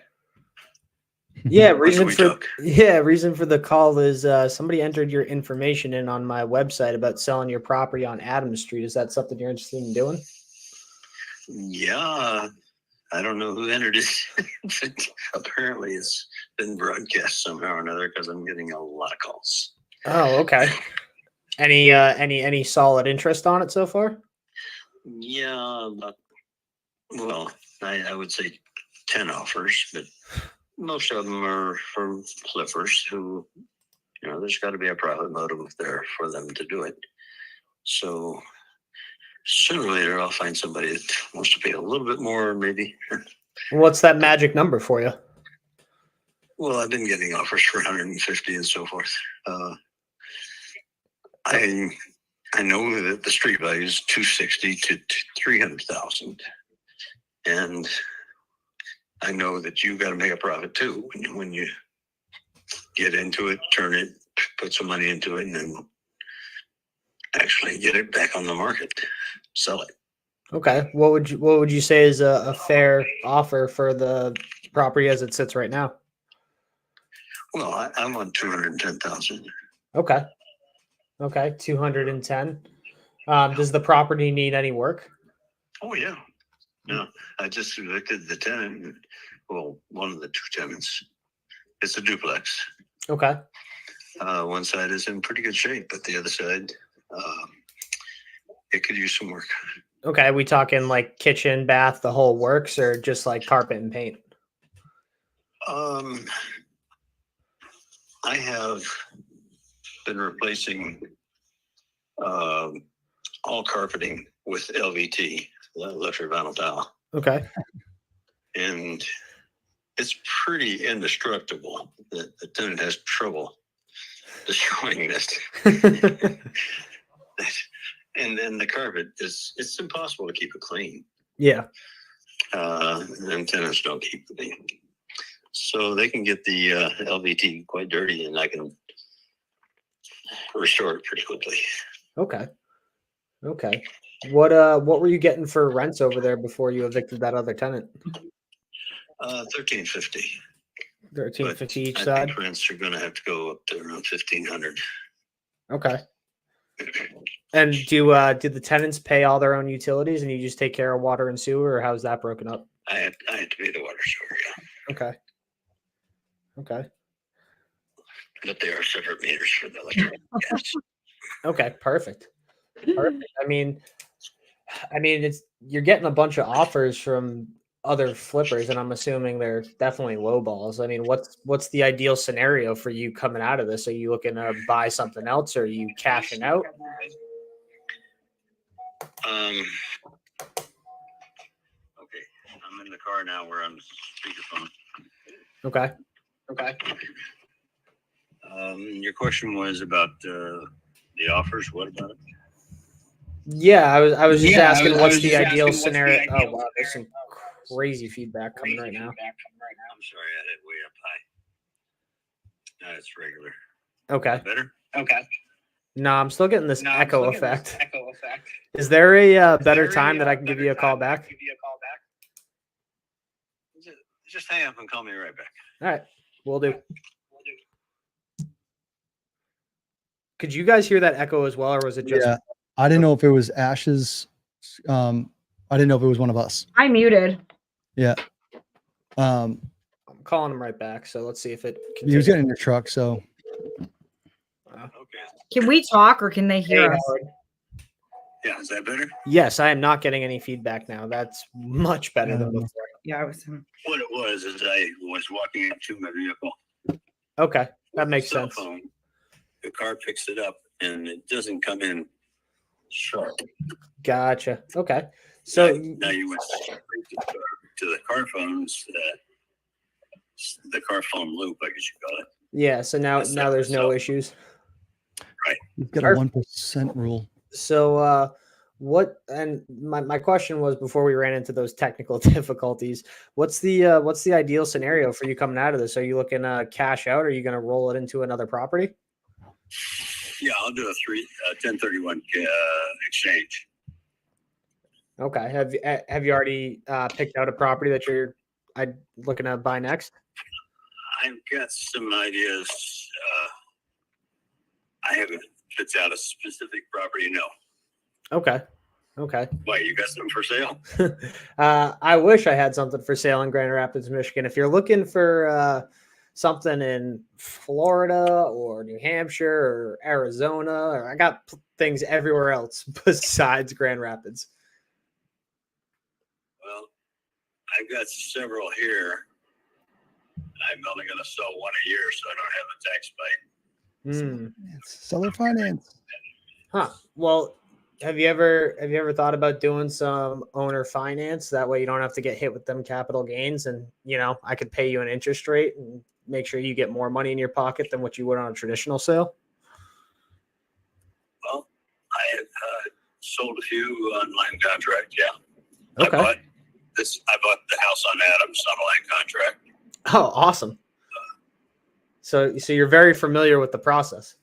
Yeah, Reason reason for the call is somebody entered your information in on my website about selling your property on Adams Street. Is that something you're interested in doing? Yeah, I don't know who entered it, but apparently it's been broadcast somehow or another because I'm getting a lot of calls. Oh, okay. Any solid interest on it so far? Yeah, well, I would say 10 offers, but most of them are from flippers who, there's got to be a profit motive there for them to do it. So sooner or later, I'll find somebody that wants to pay a little bit more, maybe. What's that magic number for you? Well, I've been getting offers for 150 and so forth. I know that the street value is 260 to 300,000, and I know that you got to make a profit too when you get into it, turn it, put some money into it, and then actually get it back on the market, sell it. Okay. What would you say is a fair offer for the property as it sits right now? Well, I'm on 210,000. Okay. Okay. 210. Does the property need any work? Oh yeah. No, I just evicted the tenant. Well, one of the two tenants. It's a duplex. Okay. One side is in pretty good shape, but the other side, it could use some work. Okay. Are we talking like kitchen, bath, the whole works, or just like carpet and paint? I have been replacing all carpeting with LVT, electric vinyl tile, Okay. and it's pretty indestructible. The tenant has trouble destroying this. And then the carpet it's impossible to keep it clean. Yeah. And tenants don't keep it clean. So they can get the LVT quite dirty, and I can restore it pretty quickly. Okay. Okay. What were you getting for rents over there before you evicted that other tenant? $1,350. 1350 each I side. think rents are going to have to go up to around $1,500. Okay. And do the tenants pay all their own utilities, and you just take care of water and sewer, or how's that broken up? I had to pay the water sewer, yeah. Okay. Okay. But they are separate meters for the electric and gas. Okay. Perfect. Perfect. I mean, it's you're getting a bunch of offers from other flippers, and I'm assuming they're definitely low balls. I mean, what's the ideal scenario for you coming out of this? Are you looking to buy something else, or are you cashing out? Okay, I'm in the car now. We're on speakerphone. Okay. Okay. Your question was about the offers. What about it? Yeah, I was just asking what's the ideal scenario. Oh wow, there's some crazy feedback coming right now. I'm sorry, I had it way up high. It's regular. Okay. Better? Okay. No, I'm still getting this echo effect. Is there a better time that I can give you a call back? Just hang up and call me right back. All right, we'll do. Could you guys hear that echo as well, or was it just? Yeah, I didn't know if it was Ash's. I didn't know if it was one of us. I muted. Yeah. I'm calling him right back, so let's see if it. He was getting in your truck, so. Okay. Can we talk or can they hear us? Yeah, is that better? Yes, I am not getting any feedback now. That's much better than before. Yeah, I was. What it was is I was walking into my vehicle. Okay, that makes Cell sense. phone. The car picks it up and it doesn't come in sharp. Gotcha. Okay, so now you went straight to the car phones, the car phone loop, I guess you call it. yeah, so now there's no issues. Right. You've got a 1% rule. So what and my question was before we ran into those technical difficulties, what's the ideal scenario for you coming out of this? Are you looking to cash out, or are you going to roll it into another property? Yeah, I'll do a 1031 exchange. Okay. Have you already picked out a property that you're looking to buy next? I've got some ideas. I haven't picked out a specific property, no. Okay. Okay. Why, you got something for sale? I wish I had something for sale in Grand Rapids, Michigan. If you're looking for something in Florida or New Hampshire or Arizona, or I got things everywhere else besides Grand Rapids. Well, I've got several here. I'm only going to sell one a year, so I don't have a tax bite. Seller finance. Huh. Well, Have you ever thought about doing some owner finance? That way you don't have to get hit with them capital gains, and I could pay you an interest rate and make sure you get more money in your pocket than what you would on a traditional sale. Well, I have sold a few online contracts. Yeah. Okay. I bought the house on Adams on a land contract. Oh, awesome. So you're very familiar with the process.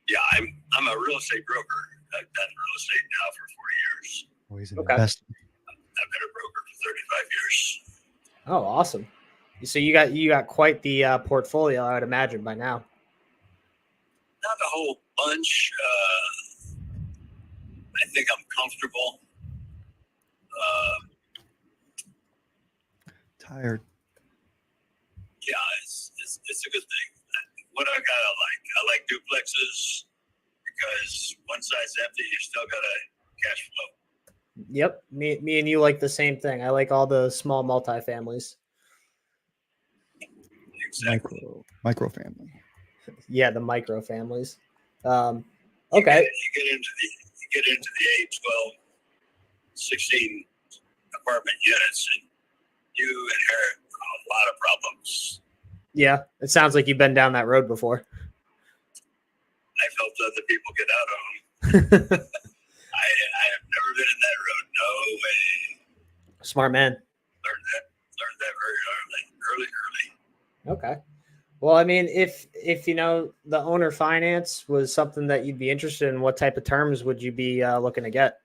Yeah, I'm a real estate broker. I've done real estate now for 40 years. Oh, he's an Okay. investor. I've been a broker for 35 years. Oh, awesome. So you got quite the portfolio, I would imagine, by now. Not a whole bunch. I think I'm comfortable. Tired. Yeah, it's a good thing. What I like duplexes because one side's empty, you still got a cash flow. Yep. Me and you like the same thing. I like all the small multifamilies. Exactly. Micro family. Yeah, the micro families. Okay. You get into the 8, 12, 16 apartment units, and you inherit a lot of problems. Yeah, it sounds like you've been down that road before. I've helped other people get out of them. I have never been in that road. No way. Smart man. Learned that very early. Okay. Well, I mean, if the owner finance was something that you'd be interested in, what type of terms would you be looking to get?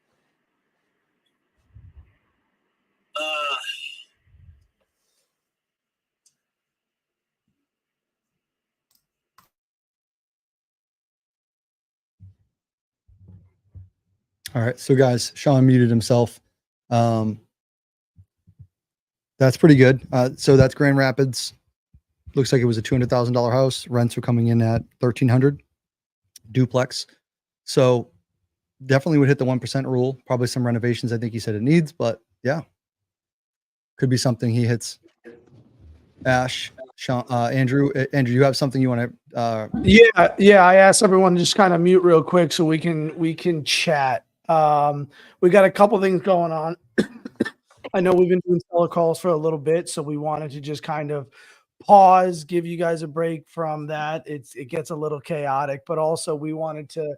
All right. So guys, Shaun muted himself. That's pretty good. So that's Grand Rapids. Looks like it was a $200,000 house. Rents were coming in at $1,300 duplex. So definitely would hit the 1% rule. Probably some renovations I think he said it needs, but yeah, could be something he hits. Ash, Shaun, Andrew, you have something you want to? Yeah. I asked everyone to just kind of mute real quick so we can chat. We got a couple things going on. I know we've been doing seller calls for a little bit, so we wanted to just kind of pause, give you guys a break from that. It gets a little chaotic, but also we wanted to,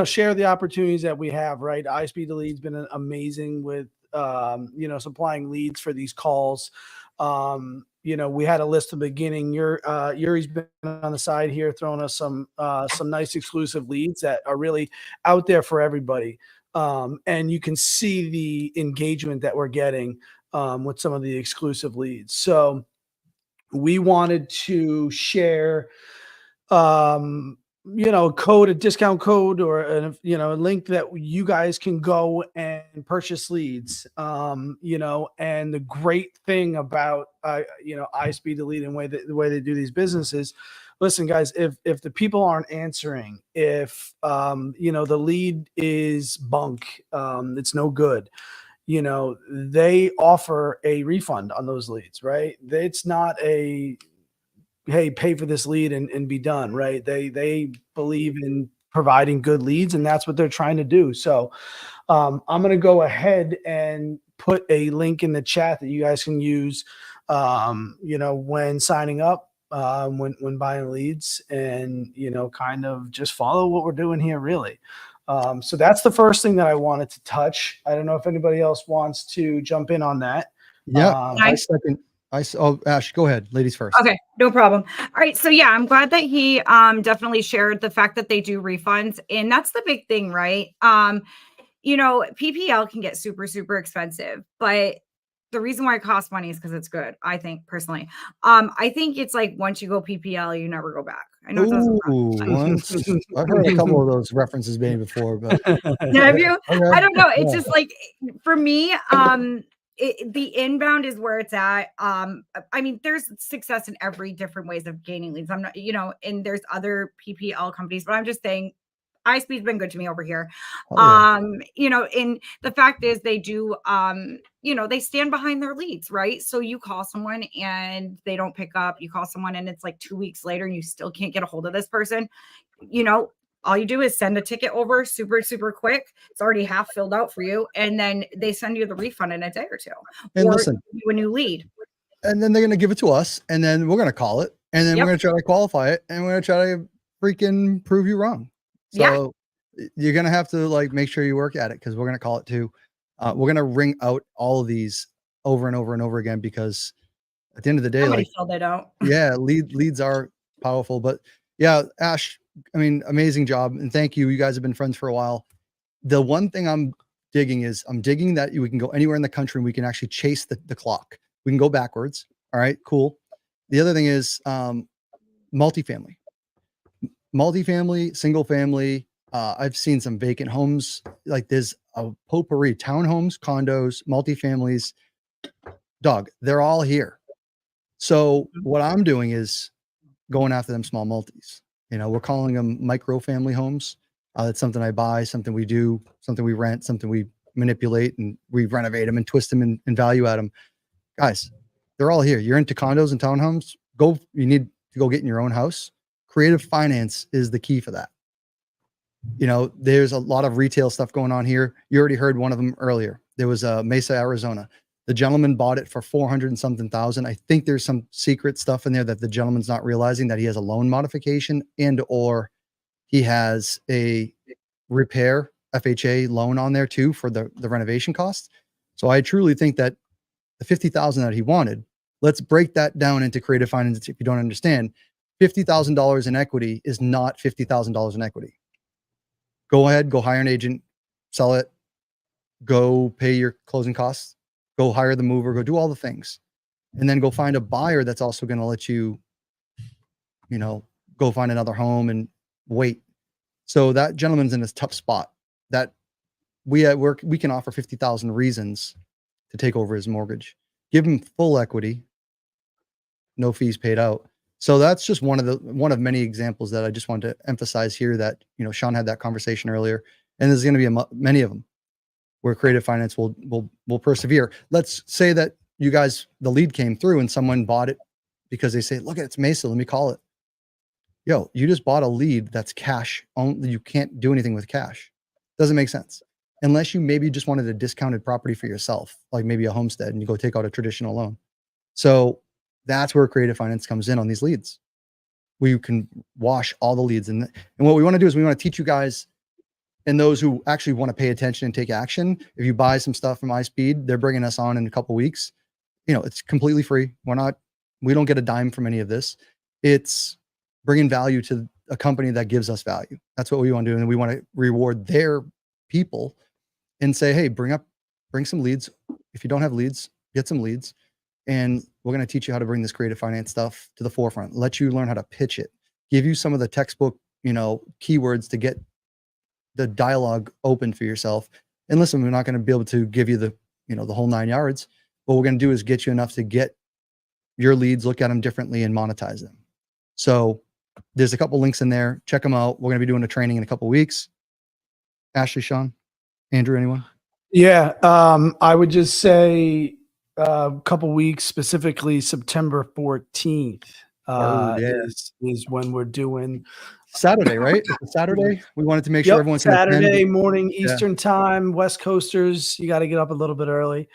share the opportunities that we have, right? iSpeedToLead's been amazing with, supplying leads for these calls. We had a list at the beginning. Yuri's been on the side here throwing us some nice exclusive leads that are really out there for everybody. And you can see the engagement that we're getting with some of the exclusive leads. So we wanted to share, a discount code or a link that you guys can go and purchase leads. And the great thing about iSpeedToLead and the way they do these businesses. Listen, guys, if the people aren't answering, if the lead is bunk, it's no good. They offer a refund on those leads, right? It's not a, hey, pay for this lead and be done, right? They believe in providing good leads, and that's what they're trying to do. So I'm going to go ahead and put a link in the chat that you guys can use, when signing up, when buying leads, and, kind of just follow what we're doing here, really. So that's the first thing that I wanted to touch. I don't know if anybody else wants to jump in on that. Yeah, Ash, go ahead. Ladies first. Okay, no problem. All right. So yeah, I'm glad that he definitely shared the fact that they do refunds. And that's the big thing, right? PPL can get super, super expensive, but the reason why it costs money is because it's good, I think, personally. I think it's like once you go PPL, you never go back. I know it doesn't sound I've heard a couple of those references made before, but have you? Okay. I don't know. It's just like, for me, the inbound is where it's at. I mean, there's success in every different ways of gaining leads. I'm not, and there's other PPL companies, but I'm just saying iSpeed's been good to me over here. And the fact is they do, they stand behind their leads, right? So you call someone and they don't pick up, you call someone and it's like 2 weeks later and you still can't get a hold of this person, All you do is send a ticket over super, super quick. It's already half filled out for you. And then they send you the refund in a day or two. And or listen, give you a new lead. and then they're going to give it to us, and then we're going to call it, and then Yep. we're going to try to qualify it, and we're going to try to freaking prove you wrong. So you're going to have to like make sure you work at it, because we're going to call it too. We're going to ring out all of these over and over and over again, because at the end of the day, Somebody like, filled it out. yeah, leads are powerful. But yeah, Ash, I mean, amazing job, and thank you. You guys have been friends for a while. The one thing I'm digging that we can go anywhere in the country and we can actually chase the clock. We can go backwards. All right, cool. The other thing is multifamily, single family. I've seen some vacant homes. Like there's a potpourri, townhomes, condos, multifamilies. Dog, they're all here. So what I'm doing is going after them small multis. You know, we're calling them micro family homes. That's something I buy, something we do, something we rent, something we manipulate, and we renovate them and twist them and value add them. Guys, they're all here. You're into condos and townhomes. You need to go get in your own house. Creative finance is the key for that. You know, there's a lot of retail stuff going on here. You already heard one of them earlier. There was Mesa, Arizona. The gentleman bought it for 400 and something thousand. I think there's some secret stuff in there that the gentleman's not realizing, that he has a loan modification and or he has a repair FHA loan on there too for the renovation costs. So I truly think that the 50,000 that he wanted, let's break that down into creative finance. If you don't understand, $50,000 in equity is not $50,000 in equity. Go ahead, go hire an agent, sell it, go pay your closing costs, go hire the mover, go do all the things, and then go find a buyer that's also going to let you, you know, go find another home and wait. So that gentleman's in this tough spot that we at work, we can offer 50,000 reasons to take over his mortgage, give him full equity, no fees paid out. So that's just one of many examples that I just wanted to emphasize here, that, you know, Shaun had that conversation earlier, and there's going to be many of them where creative finance will persevere. Let's say that you guys, the lead came through and someone bought it because they say, look, it's Mesa, let me call it. Yo, you just bought a lead that's cash only. You can't do anything with cash. Doesn't make sense. Unless you maybe just wanted a discounted property for yourself, like maybe a homestead, and you go take out a traditional loan. So that's where creative finance comes in on these leads. We can wash all the leads. And what we want to do is we want to teach you guys, and those who actually want to pay attention and take action. If you buy some stuff from iSpeed, they're bringing us on in a couple weeks. You know, it's completely free. We don't get a dime from any of this. It's bringing value to a company that gives us value. That's what we want to do. And we want to reward their people and say, hey, bring some leads. If you don't have leads, get some leads. And we're going to teach you how to bring this creative finance stuff to the forefront, let you learn how to pitch it, give you some of the textbook, you know, keywords to get the dialogue open for yourself. And listen, we're not going to be able to give you the whole 9 yards. What we're going to do is get you enough to get your leads, look at them differently, and monetize them. So there's a couple links in there. Check them out. We're going to be doing a training in a couple weeks. Ashley, Shaun, Andrew, anyone? Yeah. I would just say a couple weeks, specifically September 14th is when we're doing Saturday, right? It's a Saturday. We wanted to make sure everyone's Saturday morning Eastern time. West Coasters, you got to get up a little bit early.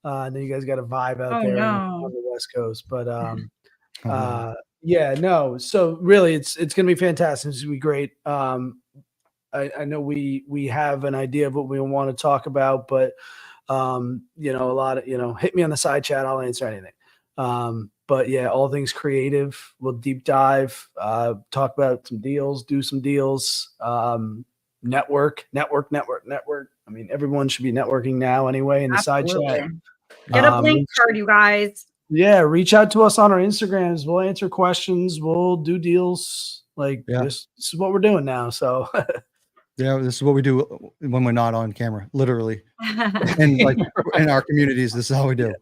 And then you guys got to vibe out there on the West Coast. But yeah, no. So really, it's going to be fantastic. It's going to be great. I know we have an idea of what we want to talk about, but you know, a lot of, you know, hit me on the side chat. I'll answer anything. But yeah, all things creative. We'll deep dive, talk about some deals, do some deals, network. I mean, everyone should be networking now anyway in the side chat. Get a link card, you guys. Yeah, reach out to us on our Instagrams. We'll answer questions. We'll do deals. Like this is what we're doing now. So yeah, this is what we do when we're not on camera, literally. And like in our communities, this is how we do. Yeah.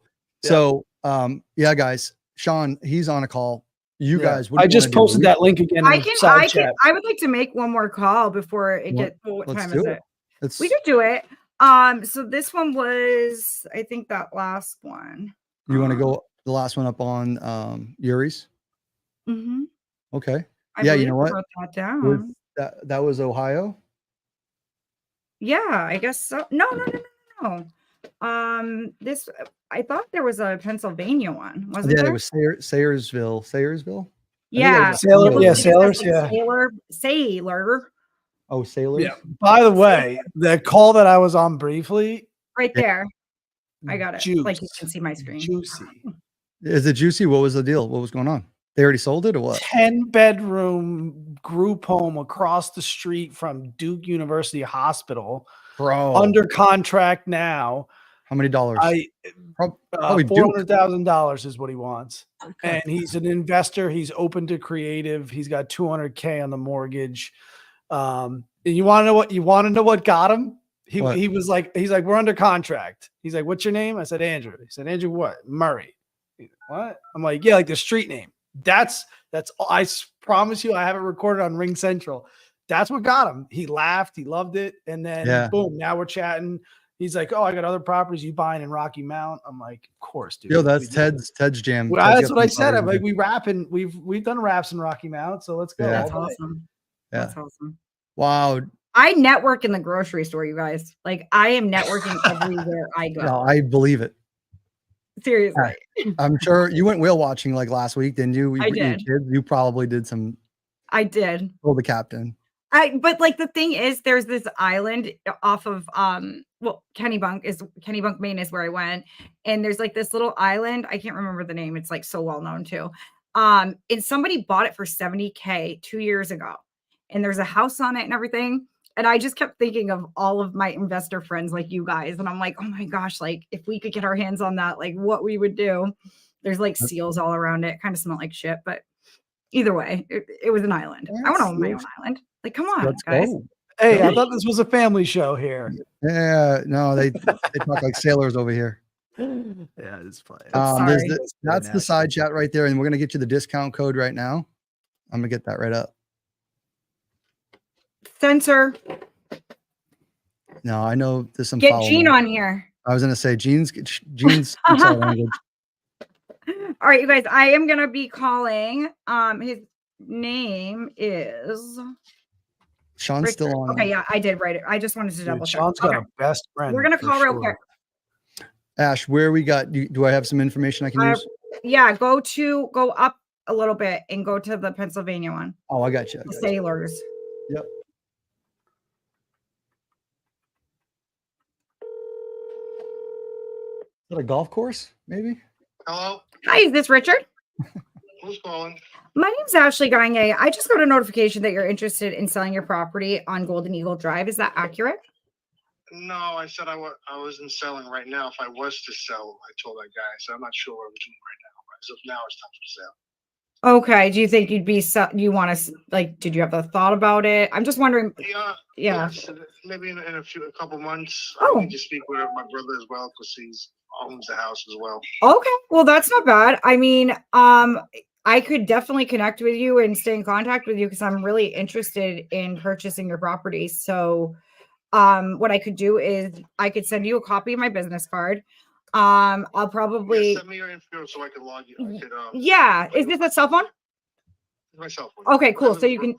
So yeah, guys, Shaun, he's on a call. You guys, I just posted that link again. I would like to make one more call before it gets. What time is it? We could do it. So this one was, I think, that last one. You want to go the last one up on Yuri's? Mm-hmm. Okay. You know what? That down. That was Ohio. Yeah, I guess so. No. This I thought there was a Pennsylvania one. Wasn't Yeah, there? it was Sayersville. Sayersville. Yeah, Sailor, it yeah, looks like it says, Sailors, like, yeah. Sailor, Oh, Sailors. Yeah. By the way, the call that I was on briefly, right Yeah. there. I got it. juice, Like you can see my screen. juicy. Is it juicy? What was the deal? What was going on? They already sold it or what? 10-bedroom group home across the street from Duke University Hospital, Bro, under contract now. how many dollars? Probably Duke. $400,000 is what he wants. And he's an investor. He's open to creative. He's got $200K on the mortgage. And you want to know what got him? What? He's like, we're under contract. He's like, what's your name? I said, Andrew. He said, Andrew what? Murray. What? I'm like, yeah, like the street name. That's I promise you, I have it recorded on Ring Central. That's what got him. He laughed. He loved it. And then boom, now we're chatting. He's like, oh, I got other properties you buying in Rocky Mount. I'm like, of course, dude. Yo, that's Ted's jam. Well, Ted's that's got what I some said. I'm properties. like, we rapping. We've done raps in Rocky Mount, so let's go. Yeah. That's awesome. Yeah. That's awesome. Wow. I network in the grocery store, you guys. Like I am networking everywhere I go. No, I believe it. Seriously. I'm sure you went whale watching like last week, didn't you? I did. You probably did some. I did. Told the captain. But like the thing is, there's this island off of Kennybunk, Maine is where I went, and there's like this little island. I can't remember the name. It's like so well known too. And somebody bought it for $70K 2 years ago, and there's a house on it and everything. And I just kept thinking of all of my investor friends like you guys, and I'm like, oh my gosh, like if we could get our hands on that, like what we would do. There's like seals all around it. Kind of smelled like shit, but either way, it was an island. I want to own my own island. Like, come on, Let's guys. go. Hey, I thought this was a family show here. Yeah, no, they talk like sailors over here. Yeah, it's funny. That's the side chat right there, and we're gonna get you the discount code right now. I'm gonna get that right up. Censor. No, I know there's some. Get Gene on here. I was gonna say Gene's language. All right, you guys. I am gonna be calling. His name is Sean's Richard. still on. Okay, yeah, I did write it. I just wanted to double check. Sean's got a best friend. We're gonna call real quick. Ash, where we got? Do I have some information I can use? Yeah, go up a little bit and go to the Pennsylvania one. Oh, I got you. Sailors. Yep. Is that a golf course? Maybe. Hello, Hi, is this Richard? who's calling? My name's Ashley Gagne. I just got a notification that you're interested in selling your property on Golden Eagle Drive. Is that accurate? No, I said I wasn't selling right now. If I was to sell, I told that guy. So I'm not sure what we're doing right now. But as of now, it's time for sale. Okay. Do you think you want to, like, did you have a thought about it? I'm just wondering. Yeah. Yeah. Yes, maybe in a couple months. Oh. I need to speak with my brother as well because he owns the house as well. Okay. Well, that's not bad. I mean, I could definitely connect with you and stay in contact with you because I'm really interested in purchasing your property. So, what I could do is I could send you a copy of my business card. I'll probably send me your info so I can log you. I could, yeah. Is this a cell phone? My cell phone. Okay, cool. So you can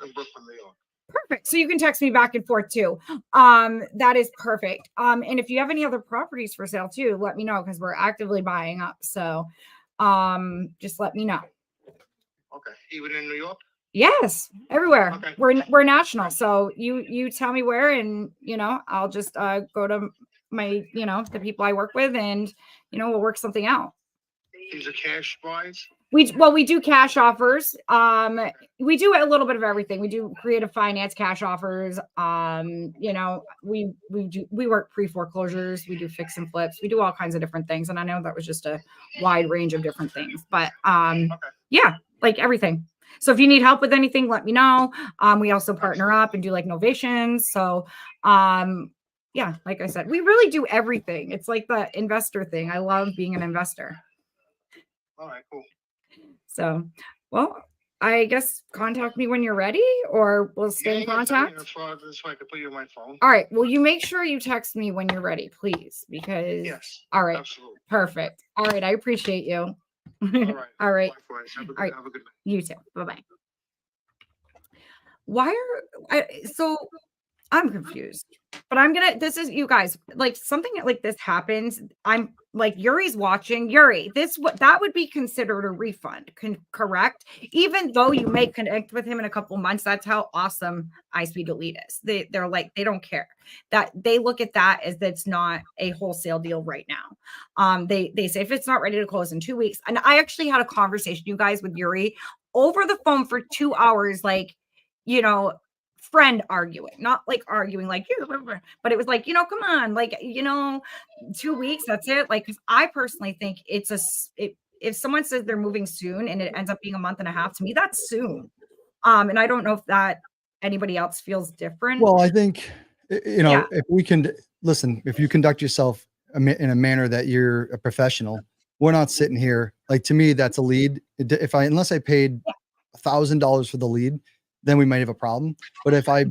perfect. So you can text me back and forth too. That is perfect. And if you have any other properties for sale too, let me know because we're actively buying up. So just let me know. Okay. Even in New York? Yes, everywhere. Okay. We're national. So you tell me where, and I'll just go to my the people I work with, and we'll work something out. These are cash buys. We do cash offers. We do a little bit of everything. We do creative finance, cash offers. We work pre-foreclosures. We do fix and flips. We do all kinds of different things. And I know that was just a wide range of different things, but yeah, like everything. So if you need help with anything, let me know. We also partner up and do like novations. So yeah, like I said, we really do everything. It's like the investor thing. I love being an investor. All right, cool. So, well, I guess contact me when you're ready, or we'll stay in contact. That's why I could put you on my phone. All right. Well, you make sure you text me when you're ready, please, because Yes. All right. Absolutely. Perfect. All right. I appreciate you. All right. All right. Likewise. Have a good All right. night. You too. Bye-bye. why so I'm confused, but this is, you guys, like, something like this happens. I'm like, Yuri's watching. Yuri, that would be considered a refund, correct? Even though you may connect with him in a couple months, that's how awesome iSpeedToLead is. They're like, they don't care, that they look at that as that's not a wholesale deal right now. They say if it's not ready to close in 2 weeks, and I actually had a conversation, you guys, with Yuri over the phone for 2 hours, like, friend arguing, not like arguing like you, but it was like, come on, like, 2 weeks, that's it. Like, because I personally think if someone says they're moving soon and it ends up being a month and a half, to me, that's soon. And I don't know if that anybody else feels different. Well, I think, if we can listen, if you conduct yourself in a manner that you're a professional, we're not sitting here. Like, to me, that's a lead. Unless I paid $1,000 for the lead, then we might have a problem. But if I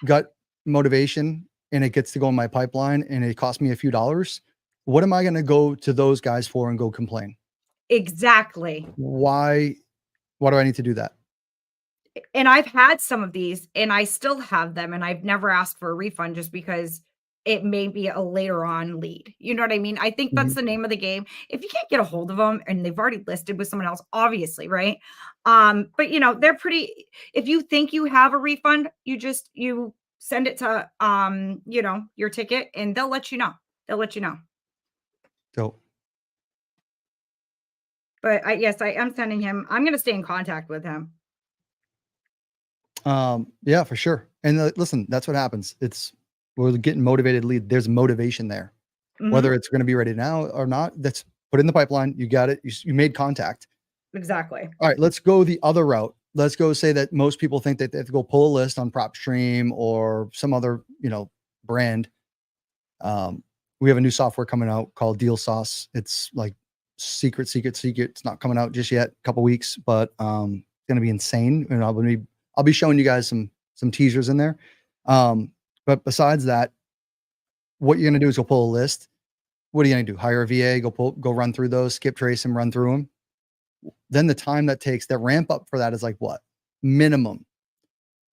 got motivation and it gets to go in my pipeline and it costs me a few dollars, what am I going to go to those guys for and go complain? Exactly. Why do I need to do that? And I've had some of these and I still have them, and I've never asked for a refund just because it may be a later on lead. You know what I mean? I think that's the name of the game. If you can't get a hold of them and they've already listed with someone else, obviously, right? But they're pretty, if you think you have a refund, you send it to your ticket and they'll let you know. So, but I am sending him. I'm going to stay in contact with him. Yeah, for sure. And listen, that's what happens. We're getting motivated lead. There's motivation there, whether it's going to be ready now or not. That's put in the pipeline. You got it. You made contact. Exactly. All right, let's go the other route. Let's go say that most people think that they have to go pull a list on PropStream or some other, brand. We have a new software coming out called Deal Sauce. It's like secret. It's not coming out just yet, a couple weeks, but it's going to be insane. And I'll be showing you guys some teasers in there. But besides that, what you're going to do is go pull a list. What are you going to do? Hire a VA, go run through those, skip trace them, run through them. Then the time that takes, that ramp up for that is like what? Minimum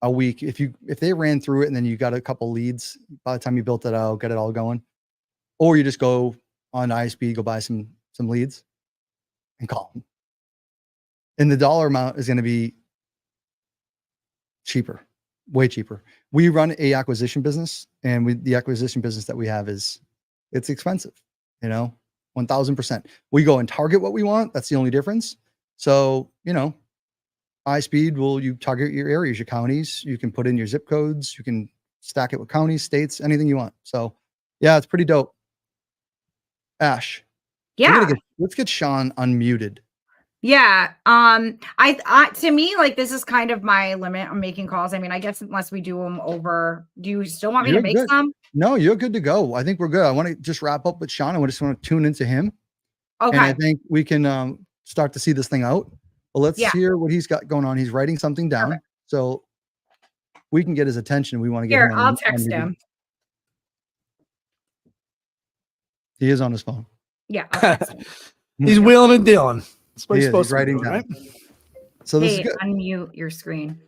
a week. If they ran through it and then you got a couple leads by the time you built it out, get it all going, or you just go on iSpeed, go buy some leads and call them. And the dollar amount is going to be cheaper, way cheaper. We run a acquisition business, and the acquisition business that we have it's expensive, 1000%. We go and target what we want. That's the only difference. So, iSpeed you target your areas, your counties, you can put in your zip codes, you can stack it with counties, states, anything you want. So yeah, it's pretty dope. Ash. Yeah. Let's get Shaun unmuted. Yeah. I to me, like, this is kind of my limit on making calls. I mean, I guess unless we do them over, do you still want me to make some? No, you're good to go. I think we're good. I want to just wrap up with Shaun. I just want to tune into him. Okay. And I think we can start to see this thing out. Well, let's hear what he's got going on. He's writing something down. So we can get his attention. We want to get him on. I'll text him. He is on his phone. Yeah. I'll text him. He's wheeling and dealing. That's what he's supposed to do, down. Right? So this is good. Unmute your screen.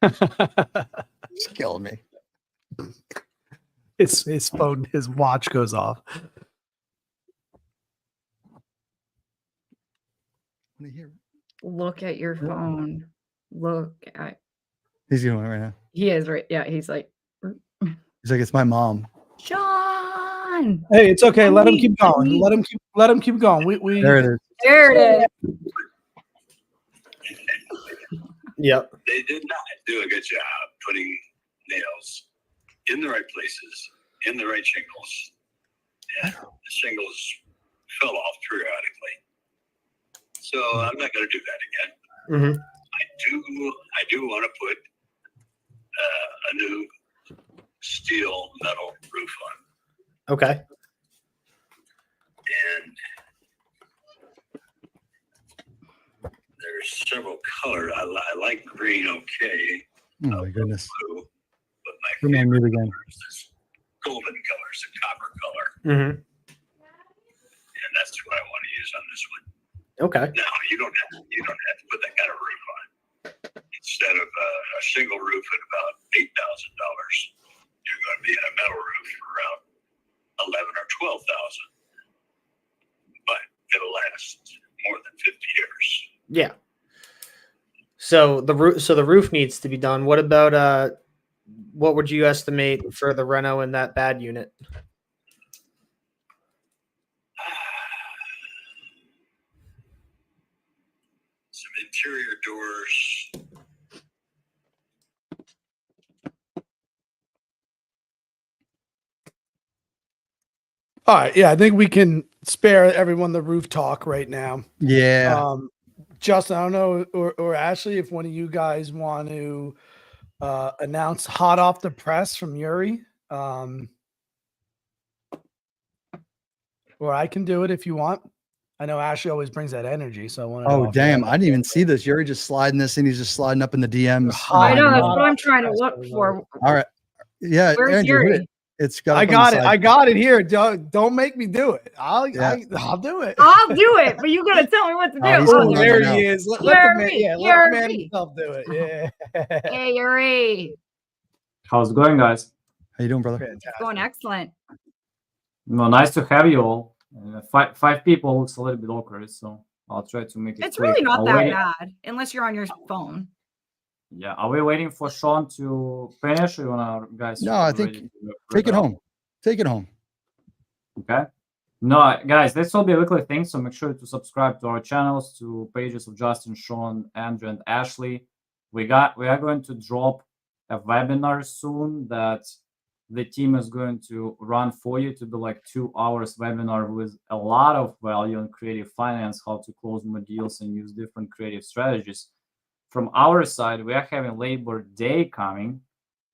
It's killing me. His phone, his watch goes off. Look at your phone. Look at. He's doing it right now. He is right. Yeah. He's like, it's my mom. Shaun. Hey, it's okay. Let him keep going. Let him keep going. We There it is. There it is. Yep. They did not do a good job putting nails in the right places, in the right shingles. And the shingles fell off periodically. So I'm not going to do that again. Mm-hmm. I do want to put a new steel metal roof on. Okay. And there's several colors. I like green, okay. Oh my goodness. Blue, but my favorite color is this golden color, it's a copper color. Mm-hmm. And that's what I want to use on this one. Okay. Now you don't have to put that kind of roof on. It's instead of a single roof at about $8,000, you're going to be in a metal roof for around 11 or 12,000. But it'll last more than 50 years. Yeah. So the roof needs to be done. What about what would you estimate for the reno in that bad unit? Some interior doors. All right. Yeah, I think we can spare everyone the roof talk right now. Yeah. Justin, I don't know, or Ashley, if one of you guys want to announce hot off the press from Yuri, or I can do it if you want. I know Ashley always brings that energy, so I want to. Oh, damn. I didn't even see this. Yuri just sliding this in. He's just sliding up in the DMs. I know, that's what I'm trying to look for. All right. Yeah. Where's Andrew, hit Yuri? it. It's got. I got it. I got it here. Don't make me do it. I'll do it. I'll do it, but you gotta tell me what to do. Oh, he's Oh, going on there now. he is. Let the man himself do it. Yeah. Hey, Yuri. How's it going, guys? How you doing, brother? Fantastic. Going excellent. Well, nice to have you all. Five people looks a little bit awkward, so I'll try to make it It's quick. really not Are that we- bad, unless you're on your phone. Yeah, are we waiting for Shaun to finish, or you wanna guys? No, I think take it home. Take it home. Okay. No, guys, this will be a weekly thing, so make sure to subscribe to our channels, to pages of Justin, Shaun, Andrew, and Ashley. We are going to drop a webinar soon that the team is going to run for you, to be like 2 hours webinar with a lot of value on creative finance, how to close more deals and use different creative strategies. From our side, we are having Labor Day coming,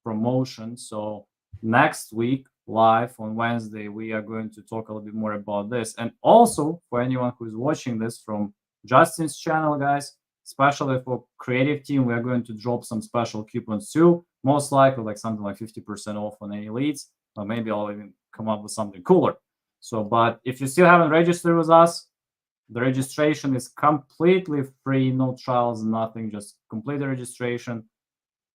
promotion. So next week, live on Wednesday, we are going to talk a little bit more about this. And also, for anyone who is watching this from Justin's channel, guys, especially for creative team, we are going to drop some special coupons too. Most likely like something like 50% off on any leads, or maybe I'll even come up with something cooler. So, but if you still haven't registered with us, the registration is completely free, no trials, nothing, just complete the registration.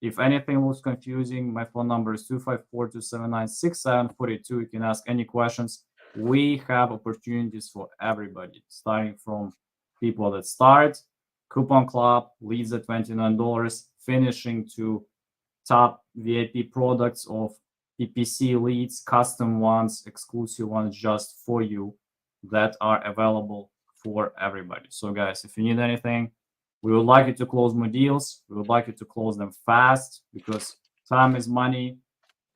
If anything looks confusing, my phone number is 254-279-6742. You can ask any questions. We have opportunities for everybody, starting from people that start, coupon club, leads at $29, finishing to top VIP products of PPC leads, custom ones, exclusive ones just for you that are available for everybody. So guys, if you need anything, we would like you to close more deals. We would like you to close them fast, because time is money.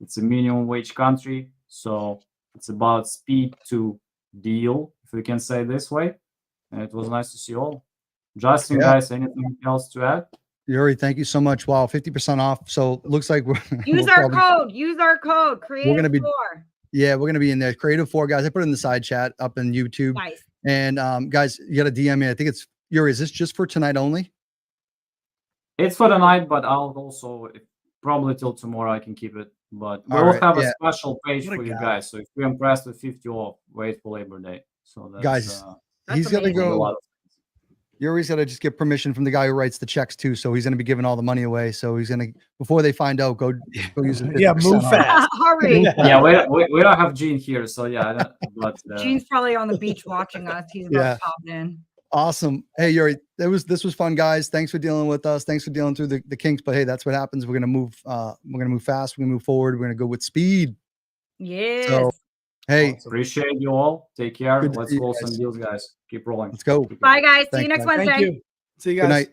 It's a minimum wage country. So it's about speed to deal, if we can say this way. And it was nice to see you all. Justin, guys, anything else to add? Yuri, thank you so much. Wow, 50% off. So it looks like we're Use our code. Use our code. Creative gonna be- 4. Yeah, we're gonna be in there. Creative 4, guys. I put it in the side chat up in YouTube. Nice. And guys, you gotta DM me. I think it's Yuri. Is this just for tonight only? It's for the night, but I'll also probably till tomorrow I can keep it. But All we'll right, have yeah. a special page What a for you guy. guys. So if you're impressed with 50 off, wait for Labor Day. So that's, Guys, That's he's gonna amazing. a go. lot of Yuri's got to just get permission from the guy who writes the checks too. So he's going to be giving all the money away. So he's going to, before they find out, go use it. Yeah, move fast. Hurry. yeah, we don't have Gene here, so yeah. I don't, but Gene's probably on the beach watching us. He's about Yeah. to pop in. Awesome. Hey, Yuri, this was fun, guys. Thanks for dealing with us. Thanks for dealing through the kinks. But hey, that's what happens. We're going to move. We're going to move fast. We're going to move forward. We're going to go with speed. Yes. So, hey, appreciate you all. Take care. Good to Let's see you close guys. some deals, guys. Keep rolling. let's go. Keep Bye, going. guys. See you Thanks, next guys. Wednesday. Thank you. See you guys. Good night.